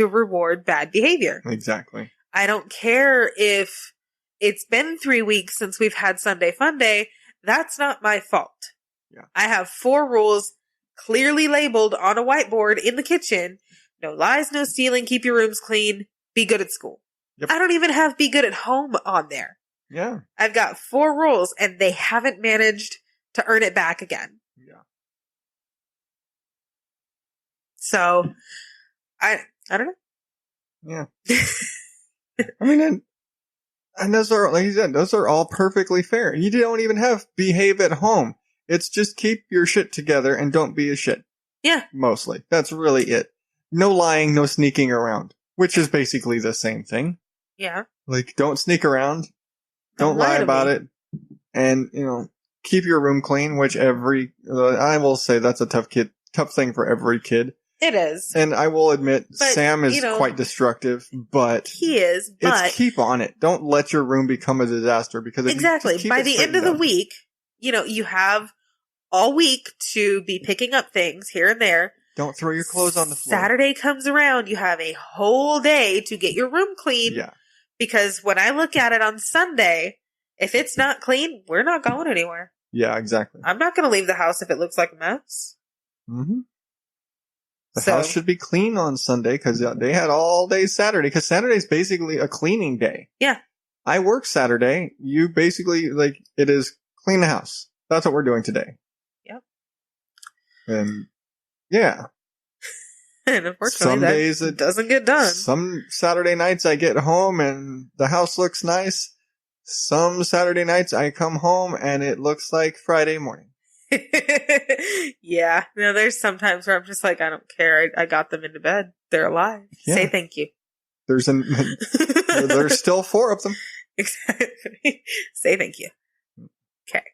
reward bad behavior. Exactly. I don't care if it's been 3 weeks since we've had Sunday Fun Day. That's not my fault. Yeah. I have 4 rules clearly labeled on a whiteboard in the kitchen. No lies, no stealing, keep your rooms clean, be good at school. Yep. I don't even have be good at home on there. Yeah. I've got 4 rules, and they haven't managed to earn it back again. Yeah. So, I don't know. Yeah. I mean, and those are, like you said, those are all perfectly fair. You don't even have behave at home. It's just keep your shit together and don't be a shit. Yeah. Mostly. That's really it. No lying, no sneaking around, which is basically the same thing. Yeah. Like, don't sneak around. Don't lie about it. And, keep your room clean, which I will say that's a tough thing for every kid. It is. And I will admit, Sam is quite destructive, but... He is, but... It's keep on it. Don't let your room become a disaster, because... Exactly. By the end of the week, you have all week to be picking up things here and there. Don't throw your clothes on the floor. Saturday comes around, you have a whole day to get your room clean. Yeah. Because when I look at it on Sunday, if it's not clean, we're not going anywhere. Yeah, exactly. I'm not going to leave the house if it looks like a mess. Mm-hmm. The house should be clean on Sunday, because they had all day Saturday, because Saturday's basically a cleaning day. Yeah. I work Saturday. You basically, it is clean the house. That's what we're doing today. Yep. And, yeah. And unfortunately, Some that days it doesn't get done. Some Saturday nights I get home and the house looks nice. Some Saturday nights I come home and it looks like Friday morning. Yeah. No, there's sometimes where I'm just like, I don't care. I got them into bed. They're alive. Yeah. Say thank you. There's still 4 of them. Exactly. Say thank you. Okay.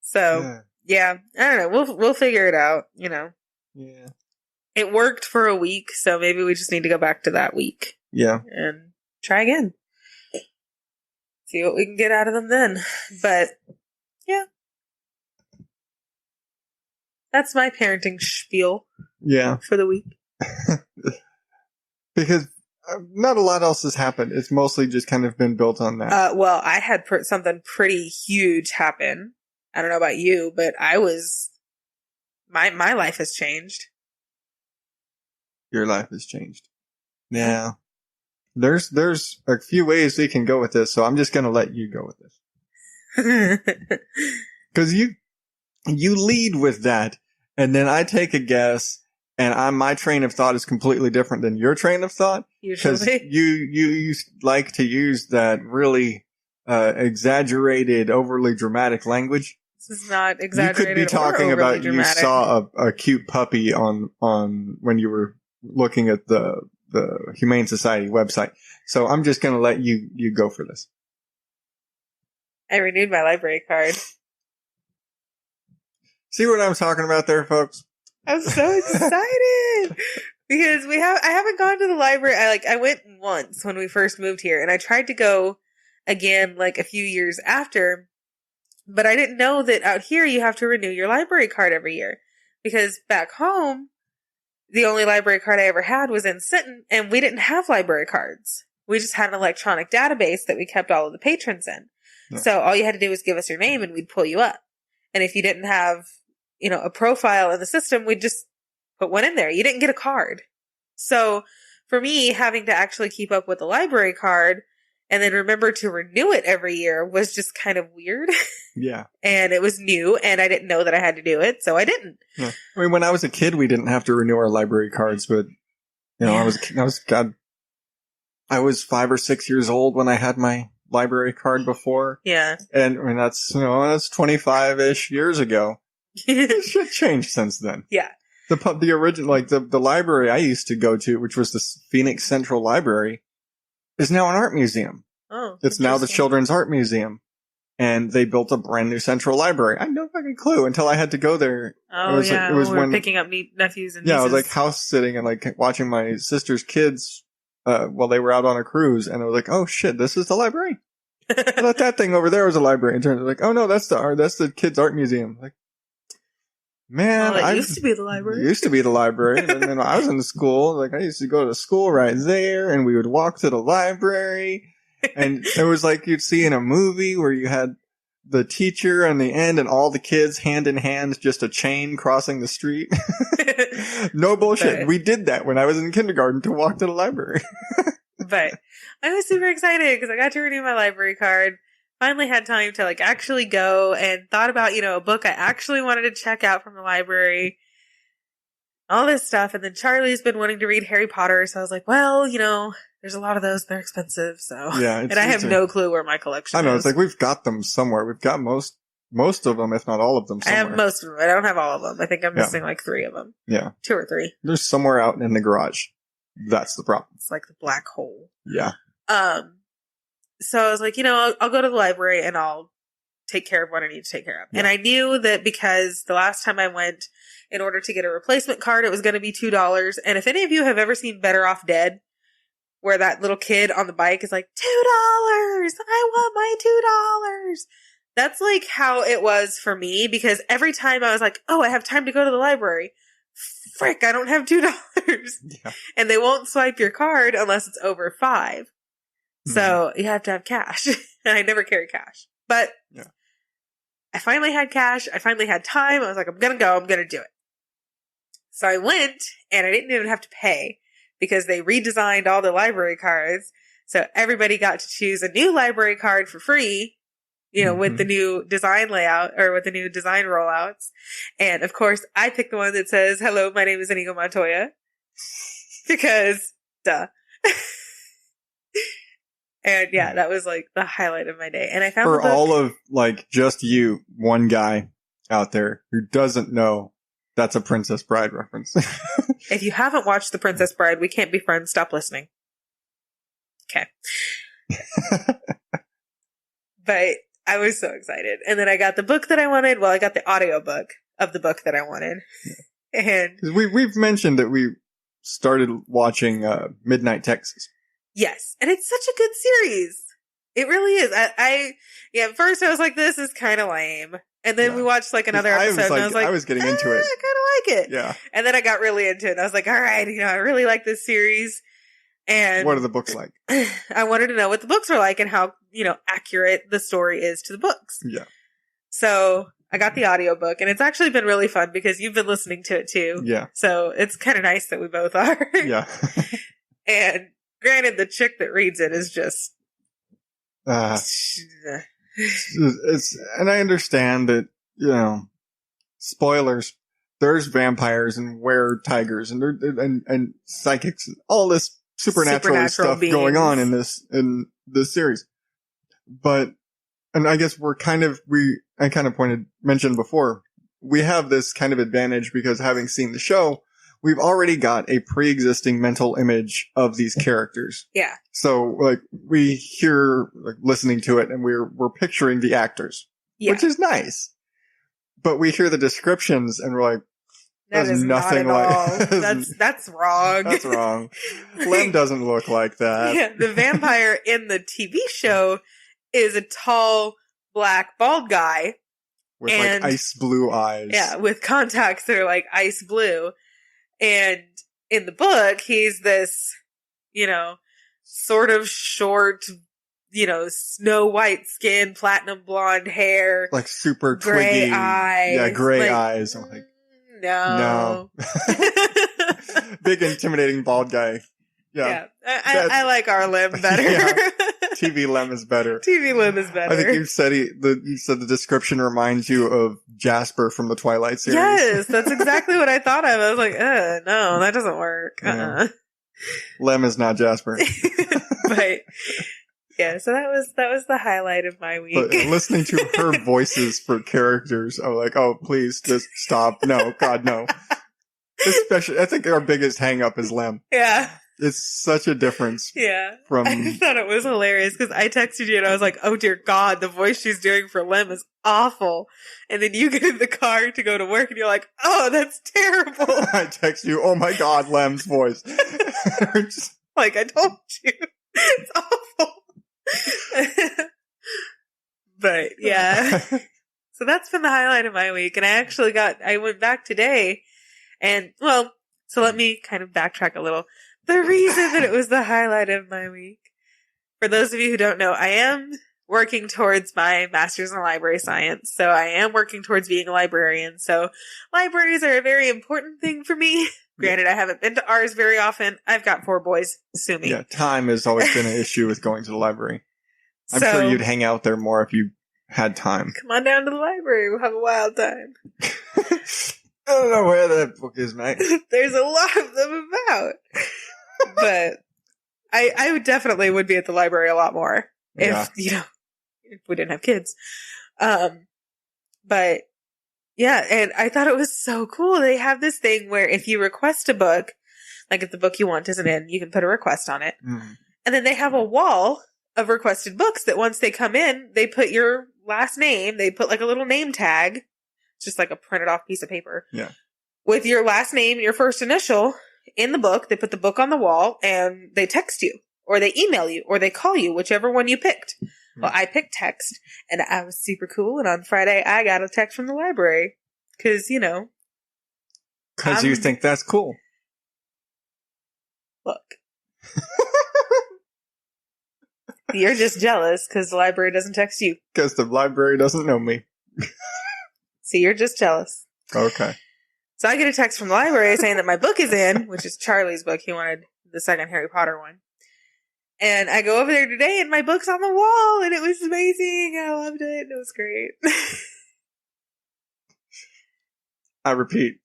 So, yeah. I don't know. We'll figure it out, you know. Yeah. It worked for a week, so maybe we just need to go back to that week. Yeah. And try again. See what we can get out of them then. But, yeah. That's my parenting spiel. Yeah. For the week. Because not a lot else has happened. It's mostly just kind of been built on that. Well, I had something pretty huge happen. I don't know about you, but my life has changed. Your life has changed. Yeah. There's a few ways we can go with this, so I'm just going to let you go with this. Because you lead with that, and then I take a guess, and my train of thought is completely different than your train of thought. Because you like to use that really exaggerated, overly dramatic language. This is not exaggerated. You could be talking about dramatic. You saw a cute puppy on when you were looking at the Humane Society website. So I'm just going to let you go for this. I renewed my library card. See what I'm talking about there, folks? I'm so excited because I haven't gone to the library. I went once when we first moved here, and I tried to go again like a few years after, but I didn't know that out here you have to renew your library card every year, because back home the only library card I ever had was in Sinton, and we didn't have library cards. We just had an electronic database that we kept all of the patrons in. Yeah. So all you had to do was give us your name and we'd pull you up. And if you didn't have, a profile in the system, we'd just put one in there. You didn't get a card. So for me, having to actually keep up with the library card and then remember to renew it every year was just kind of weird. Yeah. And it was new, and I didn't know that I had to do it, so I didn't. Yeah. I mean, when I was a kid, we didn't have to renew our library cards, but I was 5 or 6 years old when I had my library card before. Yeah. And I mean, that's 25-ish years ago. Shit changed since then. Yeah. The original, like the library I used to go to, which was the Phoenix Central Library, is now an art museum. Oh. It's now the Children's Art Museum. And they built a brand new central library. I had no fucking clue until I had to go there. Oh, it was when picking up nephews and nieces. Yeah, I was like house sitting and like watching my sister's kids while they were out on a cruise. And I was like, oh shit, this is the library? I thought that thing over there was a library. And turned out like, oh no, that's the kids' art museum. Like, man, it used to be the library. It used to be the library. And then I was in school, like I used to go to school right there, and we would walk to the library. And it was like you'd see in a movie where you had the teacher on the end and all the kids hand in hand, just a chain crossing the street. No bullshit. But we did that when I was in kindergarten to walk to the library. But I was super excited because I got to renew my library card. Finally had time to like actually go, and thought about, a book I actually wanted to check out from the library. All this stuff. And then Charlie's been wanting to read Harry Potter. So I was like, well, there's a lot of those. They're expensive. So yeah, and I have no clue where my collection is. I know. It's like we've got them somewhere. We've got most of them, if not all of them somewhere. I have most of them. I don't have all of them. I think I'm missing like 3 of them. Yeah. 2 or 3. They're somewhere out in the garage. That's the problem. It's like the black hole. Yeah. So I was like, I'll go to the library and I'll take care of what I need to take care of. Yeah. And I knew that because the last time I went, in order to get a replacement card, it was going to be $2. And if any of you have ever seen Better Off Dead, where that little kid on the bike is like, $2! I want my $2! That's like how it was for me, because every time I was like, oh, I have time to go to the library. Frick, I don't have $2. Yeah. And they won't swipe your card unless it's over 5. Mm-hmm. So you have to have cash. And I never carry cash. But yeah. I finally had cash. I finally had time. I was like, I'm going to go. I'm going to do it. So I went, and I didn't even have to pay because they redesigned all the library cards. So everybody got to choose a new library card for free. with the new design layout or with the new design rollouts. And of course, I picked the one that says, "Hello, my name is Inigo Montoya," because duh. And yeah, that was like the highlight of my day. And I found for all of like just you, one guy out there who doesn't know that's a Princess Bride reference. If you haven't watched The Princess Bride, we can't be friends. Stop listening. Okay. But I was so excited. And then I got the book that I wanted. Well, I got the audiobook of the book that I wanted. Yeah. And we've mentioned that we started watching Midnight Texas. Yes. And it's such a good series. It really is. At first I was like, this is kind of lame. And then we watched like another episode and I was like, I was getting into it. I kind of like it. Yeah. And then I got really into it. And I was like, all right, I really like this series. And what are the books like? I wanted to know what the books were like and how, accurate the story is to the books. Yeah. So I got the audiobook and it's actually been really fun because you've been listening to it too. Yeah. So it's kind of nice that we both are. Yeah. And granted, the chick that reads it is just. And I understand that, spoilers, there's vampires and were-tigers and psychics and all this supernatural stuff beings going on in this series. But, and I guess I kind of mentioned before, we have this kind of advantage because having seen the show, we've already got a pre-existing mental image of these characters. Yeah. So, like, we hear, like, listening to it and we're picturing the actors, which is nice. But we hear the descriptions and we're like, that is nothing like all. That's wrong. That's wrong. Lem doesn't look like that. Yeah, the vampire in the TV show is a tall, black, bald guy. With like ice blue eyes. Yeah, with contacts that are like ice blue. And in the book, he's this, sort of short, snow white skin, platinum blonde hair. Like super gray twiggy. eyes. Yeah, gray eyes. I'm like, no. Big intimidating bald guy. Yeah. I like our Lem better. Yeah. TV Lem is better. TV Lem is better. I think you said the description reminds you of Jasper from the Twilight series. Yes, that's exactly what I thought of. I was like, no, that doesn't work. Lem is not Jasper. But yeah, so that was the highlight of my week. But listening to her voices for characters, I'm like, oh, please just stop. No, God, no. Especially, I think our biggest hang up is Lem. Yeah. It's such a difference. Yeah. I thought it was hilarious because I texted you and I was like, oh dear God, the voice she's doing for Lem is awful. And then you get in the car to go to work and you're like, oh, that's terrible. I text you, oh my God, Lem's voice. Just, like I told you. It's awful. But yeah. So that's been the highlight of my week. And I went back today and so let me kind of backtrack a little. The reason that it was the highlight of my week, for those of you who don't know, I am working towards my master's in library science. So I am working towards being a librarian. So libraries are a very important thing for me. Granted, I haven't been to ours very often. I've got 4 boys. Sue me. Yeah, time has always been an issue with going to the library. I'm sure you'd hang out there more if you had time. Come on down to the library. We'll have a wild time. I don't know where that book is, mate. There's a lot of them about. But I definitely would be at the library a lot more if we didn't have kids. But yeah, and I thought it was so cool. They have this thing where if you request a book, like if the book you want isn't in, you can put a request on it. Mm. And then they have a wall of requested books that once they come in, they put your last name, they put like a little name tag. It's just like a printed off piece of paper. Yeah. With your last name, your first initial in the book. They put the book on the wall and they text you or they email you or they call you, whichever one you picked. Mm. Well, I picked text and I was super cool. And on Friday, I got a text from the library because, Because you think that's cool. Look. You're just jealous because the library doesn't text you. Because the library doesn't know me. See, you're just jealous. Okay. So I get a text from the library saying that my book is in, which is Charlie's book. He wanted the second Harry Potter one. And I go over there today and my book's on the wall and it was amazing. I loved it. It was great. I repeat,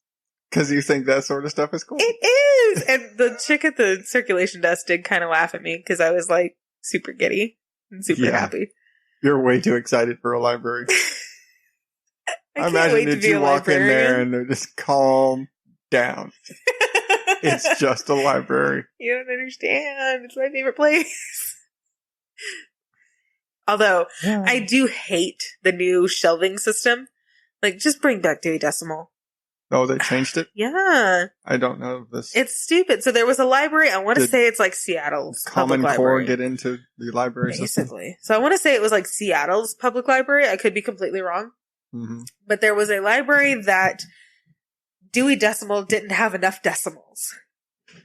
because you think that sort of stuff is cool. It is. And the chick at the circulation desk did kind of laugh at me because I was like super giddy and super happy. You're way too excited for a library. I imagine that you walk in there and they're just calm down. It's just a library. You don't understand. It's my favorite place. Although, I do hate the new shelving system. Like, just bring back Dewey Decimal. Oh, they changed it? Yeah. I don't know this. It's stupid. So there was a library. I want to say it's like Seattle's Common public Core library. get into the library Basically. system? So I want to say it was like Seattle's public library. I could be completely wrong. Mm-hmm. But there was a library that Dewey Decimal didn't have enough decimals.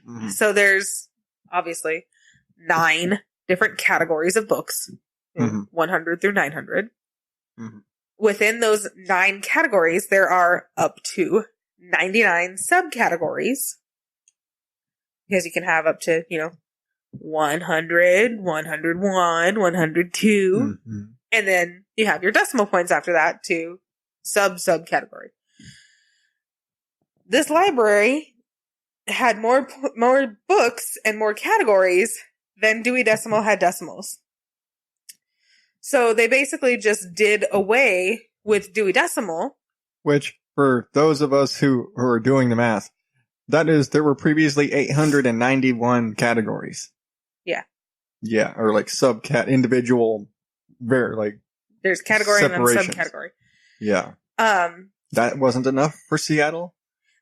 Mm-hmm. So there's obviously 9 different categories of books, 100 through 900. Mm-hmm. Within those 9 categories, there are up to 99 subcategories. Because you can have up to, 100, 101, 102. Mm-hmm. And then you have your decimal points after that to subcategory. This library had more books and more categories than Dewey Decimal had decimals. So they basically just did away with Dewey Decimal. Which, for those of us who are doing the math, that is, there were previously 891 categories. Yeah. Yeah, or like individual, there's category and then subcategory. Yeah. That wasn't enough for Seattle?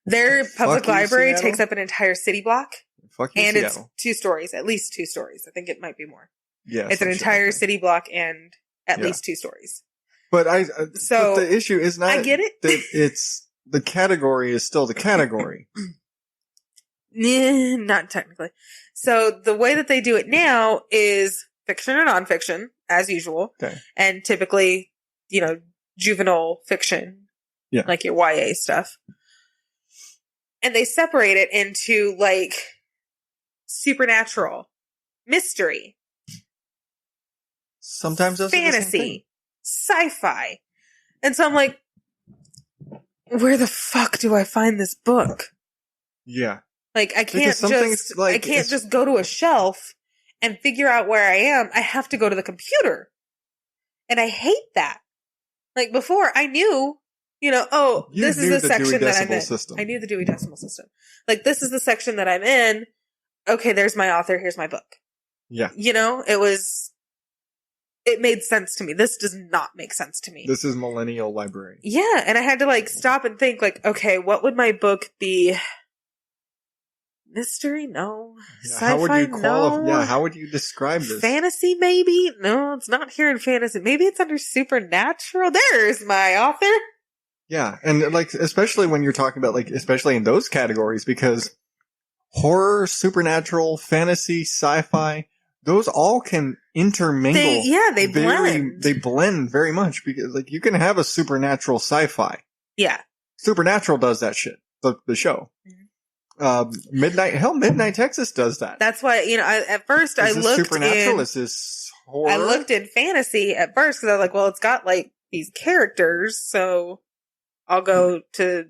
Their public library Seattle? takes up an entire city block. Fuck you, and Seattle. It's 2 stories, at least 2 stories. I think it might be more. Yes, it's an entire city block and at least 2 stories. But but the issue is not. I get it. That it's the category is still the category. Not technically. So the way that they do it now is fiction or nonfiction, as usual, and typically, juvenile fiction, like your YA stuff. And they separate it into like supernatural, mystery, sometimes those fantasy, sci-fi. And so I'm like, where the fuck do I find this book? Yeah. Like I can't just go to a shelf and figure out where I am. I have to go to the computer. And I hate that. Like before I knew, this is the section that I'm in. System. I knew the Dewey Decimal System. Like this is the section that I'm in. Okay, there's my author. Here's my book. Yeah. It made sense to me. This does not make sense to me. This is millennial library. Yeah. And I had to stop and think okay, what would my book be? Mystery? No. Yeah, Sci-fi? how would you No. Yeah, how would you describe this? Fantasy, maybe? No, it's not here in fantasy. Maybe it's under supernatural. There's my author. Yeah, and especially when you're talking about especially in those categories, because horror, supernatural, fantasy, sci-fi, those all can intermingle. They blend. They blend very much because you can have a supernatural sci-fi. Yeah. Supernatural does that shit. The show. Mm-hmm. Midnight Texas does that. That's why, at first I looked supernatural? Is this horror? I looked in fantasy at first because I was like, well, it's got these characters, so I'll go to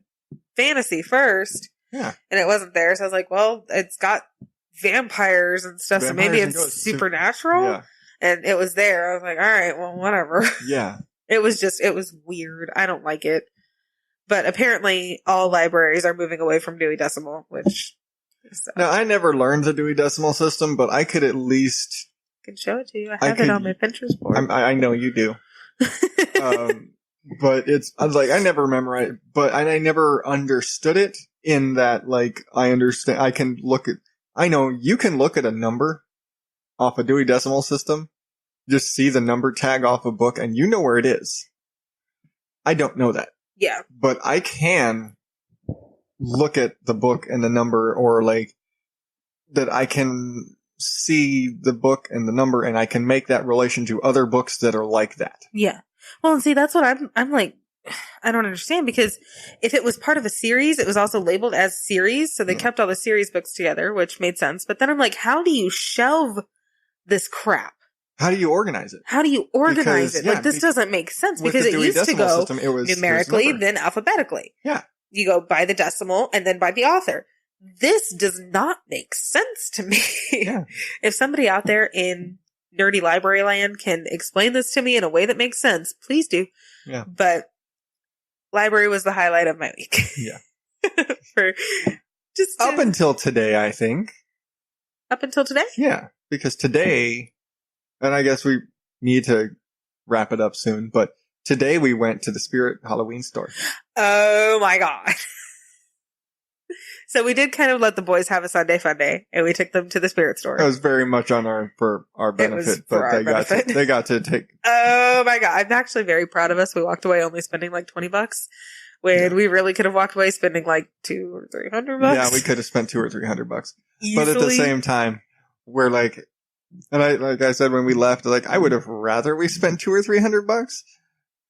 fantasy first. Yeah. And it wasn't there, so I was like, well, it's got vampires and stuff, so maybe it's supernatural. Yeah. And it was there. I was like, all right, well, whatever. Yeah. It was weird. I don't like it. But apparently all libraries are moving away from Dewey Decimal, which... Now, I never learned the Dewey Decimal System, but I could at least... I can show it to you. I have it on my Pinterest board. I know you do. But I never memorized, but I never understood it in that, I understand, I know you can look at a number off a Dewey Decimal System, just see the number tag off a book, and you know where it is. I don't know that. Yeah. But I can look at the book and the number, or that I can see the book and the number, and I can make that relation to other books that are like that. Yeah. Well, and see, that's what I'm like, I don't understand, because if it was part of a series, it was also labeled as series, so they kept all the series books together, which made sense. But then I'm like, how do you shelve this crap? How do you organize it? How do you organize Because, it? yeah, like, this doesn't make sense With because the it Dewey used to Decimal go System, it was numerically, number. then alphabetically. Yeah. You go by the decimal and then by the author. This does not make sense to me. Yeah. If somebody out there in nerdy library land can explain this to me in a way that makes sense, please do. Yeah. But library was the highlight of my week. Yeah. For just Up until today, I think. up until today? Yeah. Because today, and I guess we need to wrap it up soon, but today we went to the Spirit Halloween store. Oh my God. So we did kind of let the boys have a Sunday fun day, and we took them to the Spirit store. It was very much for our benefit, for but our benefit. they got to take. Oh my God. I'm actually very proud of us. We walked away only spending like $20 when we really could have walked away spending like $200 or $300. Yeah, we could have spent $200 or $300. Easily. But at the same time, we're like, and like I said when we left, like I would have rather we spent $200 or $300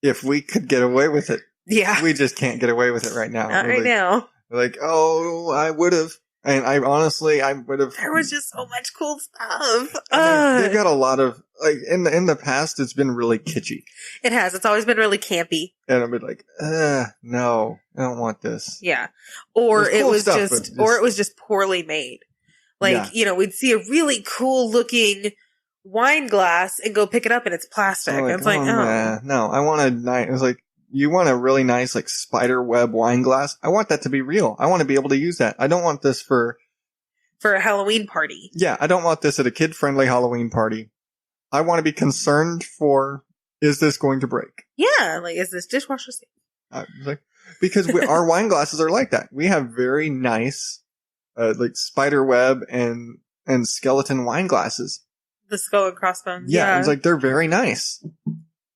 if we could get away with it. Yeah. We just can't get away with it right now. Not We're right like, now. Like, oh, I would have. And I honestly would have. There was just so much cool stuff. They've got a lot of, like, in the past, it's been really kitschy. It has. It's always been really campy. And I'd be like, no, I don't want this. Yeah. Or There's it cool was stuff, just, but or it was just poorly made. Like, Yeah. you know, we'd see a really cool looking wine glass and go pick it up and it's plastic. I'm And it's like, nah, no, I want a nice, it was like, you want a really nice, like, spider web wine glass? I want that to be real. I want to be able to use that. I don't want this for a Halloween party. Yeah, I don't want this at a kid-friendly Halloween party. I want to be concerned for, is this going to break? Yeah. Like, is this dishwasher safe? Because our wine glasses are like that. We have very nice, like spider web and skeleton wine glasses. The skull and crossbones. Yeah, it's like they're very nice.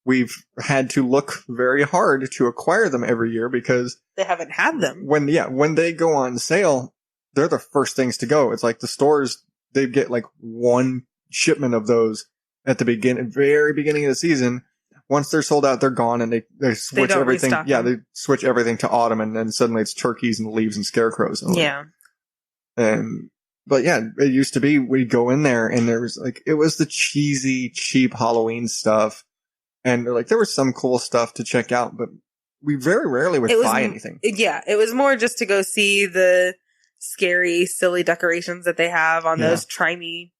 We've had to look very hard to acquire them every year because they haven't had them. When they go on sale, they're the first things to go. It's like the stores, they get like one shipment of those at the very beginning of the season. Once they're sold out, they're gone, and they switch everything. Yeah, they switch everything to autumn, and then suddenly it's turkeys and leaves and scarecrows. Yeah. But yeah, it used to be we'd go in there, and there was like, it was the cheesy, cheap Halloween stuff. And like, there was some cool stuff to check out, but we very rarely would buy anything. Yeah, it was more just to go see the scary, silly decorations that they have on those trimey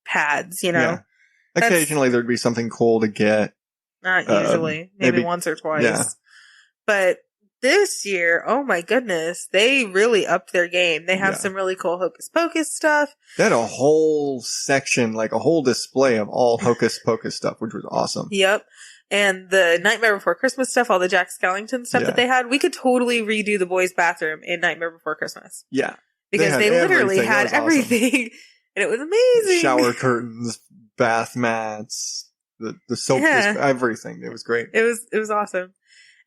pads, you know? Yeah. Occasionally there'd be something cool to get. Not usually. Maybe once or twice. Yeah. But this year, oh my goodness, they really upped their game. They have some really cool Hocus Pocus stuff. They had a whole section, like a whole display of all Hocus Pocus stuff, which was awesome. Yep. And the Nightmare Before Christmas stuff, all the Jack Skellington stuff that they had, we could totally redo the boys' bathroom in Nightmare Before Christmas. Yeah. Because they literally had everything. Awesome. And it was amazing. Shower curtains, bath mats, the soap, everything. It was great. It was awesome.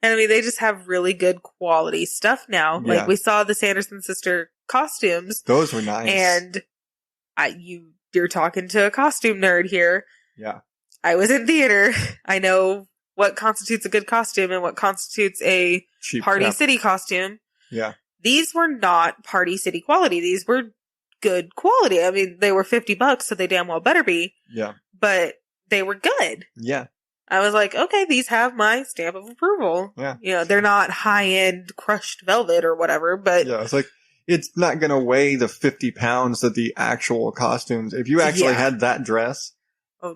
And I mean, they just have really good quality stuff now. Like we saw the Sanderson sister costumes. Those were nice. And you're talking to a costume nerd here. Yeah. I was in theater. I know what constitutes a good costume and what constitutes a cheap Party City costume. Yeah. These were not Party City quality. These were good quality. I mean, they were $50, so they damn well better be. Yeah. But they were good. Yeah. I was like, okay, these have my stamp of approval. Yeah. You know, they're not high-end crushed velvet or whatever, but... Yeah, it's like, it's not going to weigh the 50 pounds that the actual costumes... If you actually had that dress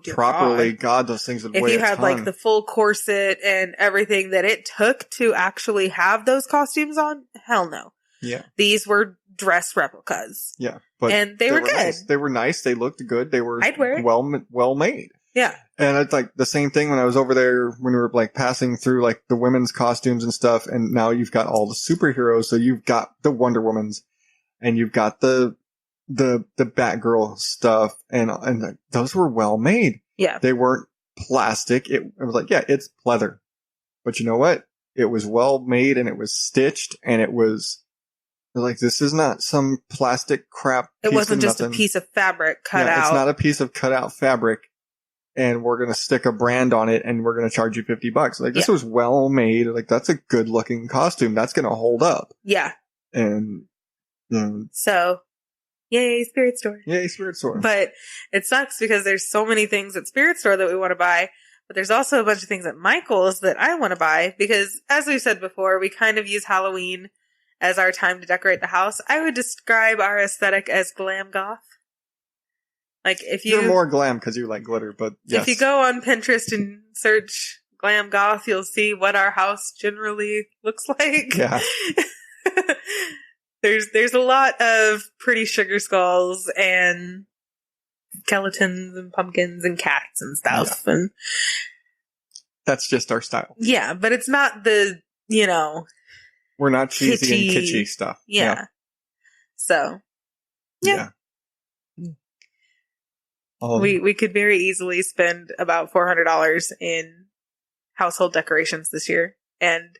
properly, God, those things would weigh a ton. If you had, like, the full corset and everything that it took to actually have those costumes on, hell no. Yeah. These were dress replicas. Yeah. And they were good. Nice. They were nice. They looked good. They were I'd wear it. well made. Yeah. And it's like the same thing when I was over there when we were like passing through like the women's costumes and stuff. And now you've got all the superheroes. So you've got the Wonder Womans and you've got the Batgirl stuff. And those were well made. Yeah. They weren't plastic. It was like, yeah, it's pleather. But you know what? It was well made and it was stitched and it was like, this is not some plastic crap. It wasn't just a piece of fabric cut out. It's not a piece of cut out fabric. And we're going to stick a brand on it and we're going to charge you $50. Like, this was well made. Like, that's a good looking costume. That's going to hold up. Yeah. And, so, Yay, Spirit Store. Yay, Spirit Store. But it sucks because there's so many things at Spirit Store that we want to buy. But there's also a bunch of things at Michael's that I want to buy because, as we've said before, we kind of use Halloween as our time to decorate the house. I would describe our aesthetic as glam goth. Like, if You're more glam because you like glitter, but yes. If you go on Pinterest and search glam goth, you'll see what our house generally looks like. Yeah. There's a lot of pretty sugar skulls and skeletons and pumpkins and cats and stuff. Yeah. And that's just our style. Yeah, but it's not the, we're not cheesy and kitschy stuff. Yeah. So, yeah. We could very easily spend about $400 in household decorations this year. And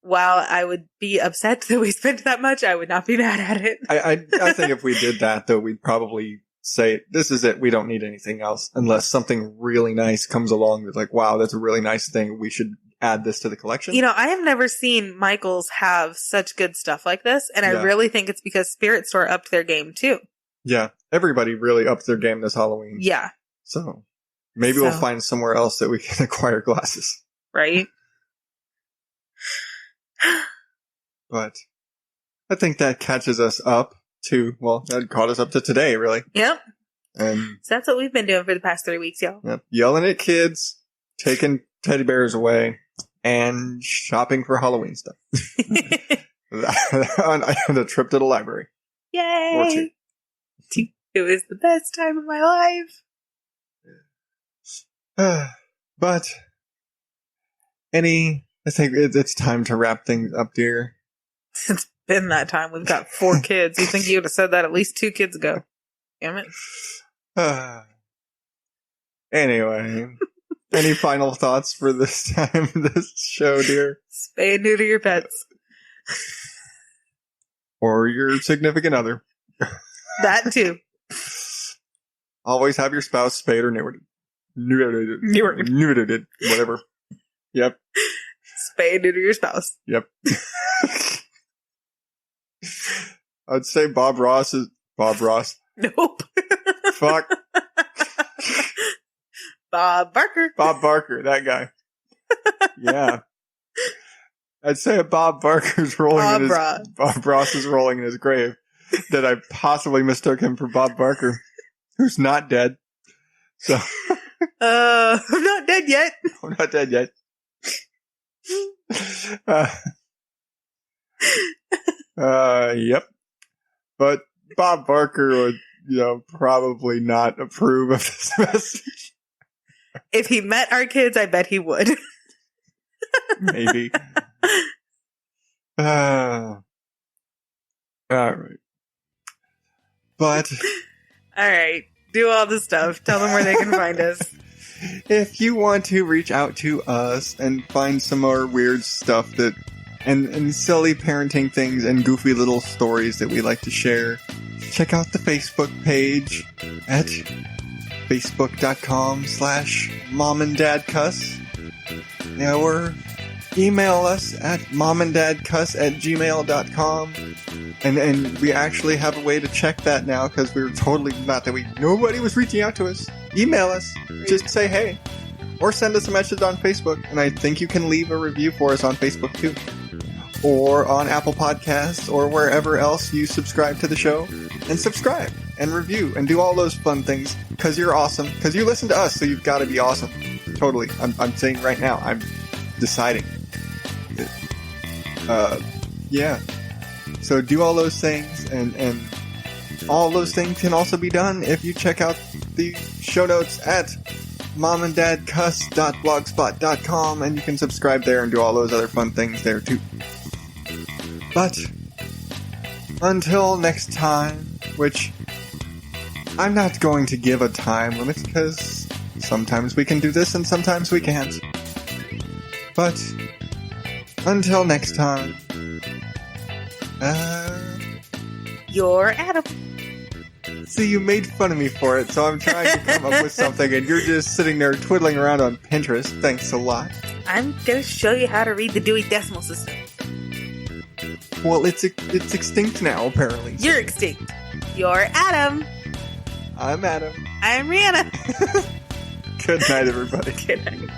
while I would be upset that we spent that much, I would not be mad at it. I think if we did that, though, we'd probably say, this is it. We don't need anything else. Unless something really nice comes along that's like, wow, that's a really nice thing. We should add this to the collection. I have never seen Michael's have such good stuff like this. And I really think it's because Spirit Store upped their game, too. Yeah. Everybody really upped their game this Halloween. Yeah. So maybe we'll find somewhere else that we can acquire glasses. Right. But I think that catches us up that caught us up to today, really. Yep. And so that's what we've been doing for the past 3 weeks, y'all. Yep. Yelling at kids, taking teddy bears away, and shopping for Halloween stuff. On a trip to the library. Yay! Or two. It was the best time of my life. But I think it's time to wrap things up, dear. It's been that time. We've got 4 kids. You think you would have said that at least 2 kids ago. Damn it. Anyway, any final thoughts for this time, this show, dear? Spay and neuter your pets. Or your significant other. That too. Always have your spouse spayed or neutered. Neutered. Whatever. Yep. Spay and neuter your spouse. Yep. I'd say Bob Ross is... Bob Ross? Nope. Fuck. Bob Barker. Bob Barker, that guy. Yeah. I'd say Bob Barker's rolling Bob Ross is rolling in his grave. That I possibly mistook him for Bob Barker, who's not dead. So, I'm not dead yet. I'm not dead yet. Yep. But Bob Barker would, probably not approve of this message. If he met our kids, I bet he would. Maybe. All right. But all right, do all the stuff. Tell them where they can find us. If you want to reach out to us and find some more weird stuff and silly parenting things and goofy little stories that we like to share, check out the Facebook page at facebook.com/momanddadcuss. Or email us at momanddadcuss@gmail.com. And we actually have a way to check that now because we were totally nobody was reaching out to us. Email us. Just say hey. Or send us a message on Facebook. And I think you can leave a review for us on Facebook too. Or on Apple Podcasts or wherever else you subscribe to the show. And subscribe and review and do all those fun things because you're awesome. Because you listen to us, so you've got to be awesome. Totally. I'm saying right now. I'm deciding. Yeah. So do all those things, and all those things can also be done if you check out the show notes at momanddadcuss.blogspot.com, and you can subscribe there and do all those other fun things there too. But until next time, which I'm not going to give a time limit because sometimes we can do this and sometimes we can't. But until next time, you're Adam. See, you made fun of me for it, so I'm trying to come up with something, and you're just sitting there twiddling around on Pinterest. Thanks a lot. I'm going to show you how to read the Dewey Decimal System. Well, it's extinct now, apparently. You're extinct. You're Adam. I'm Adam. I'm ReAnna. Good night, everybody. Good night.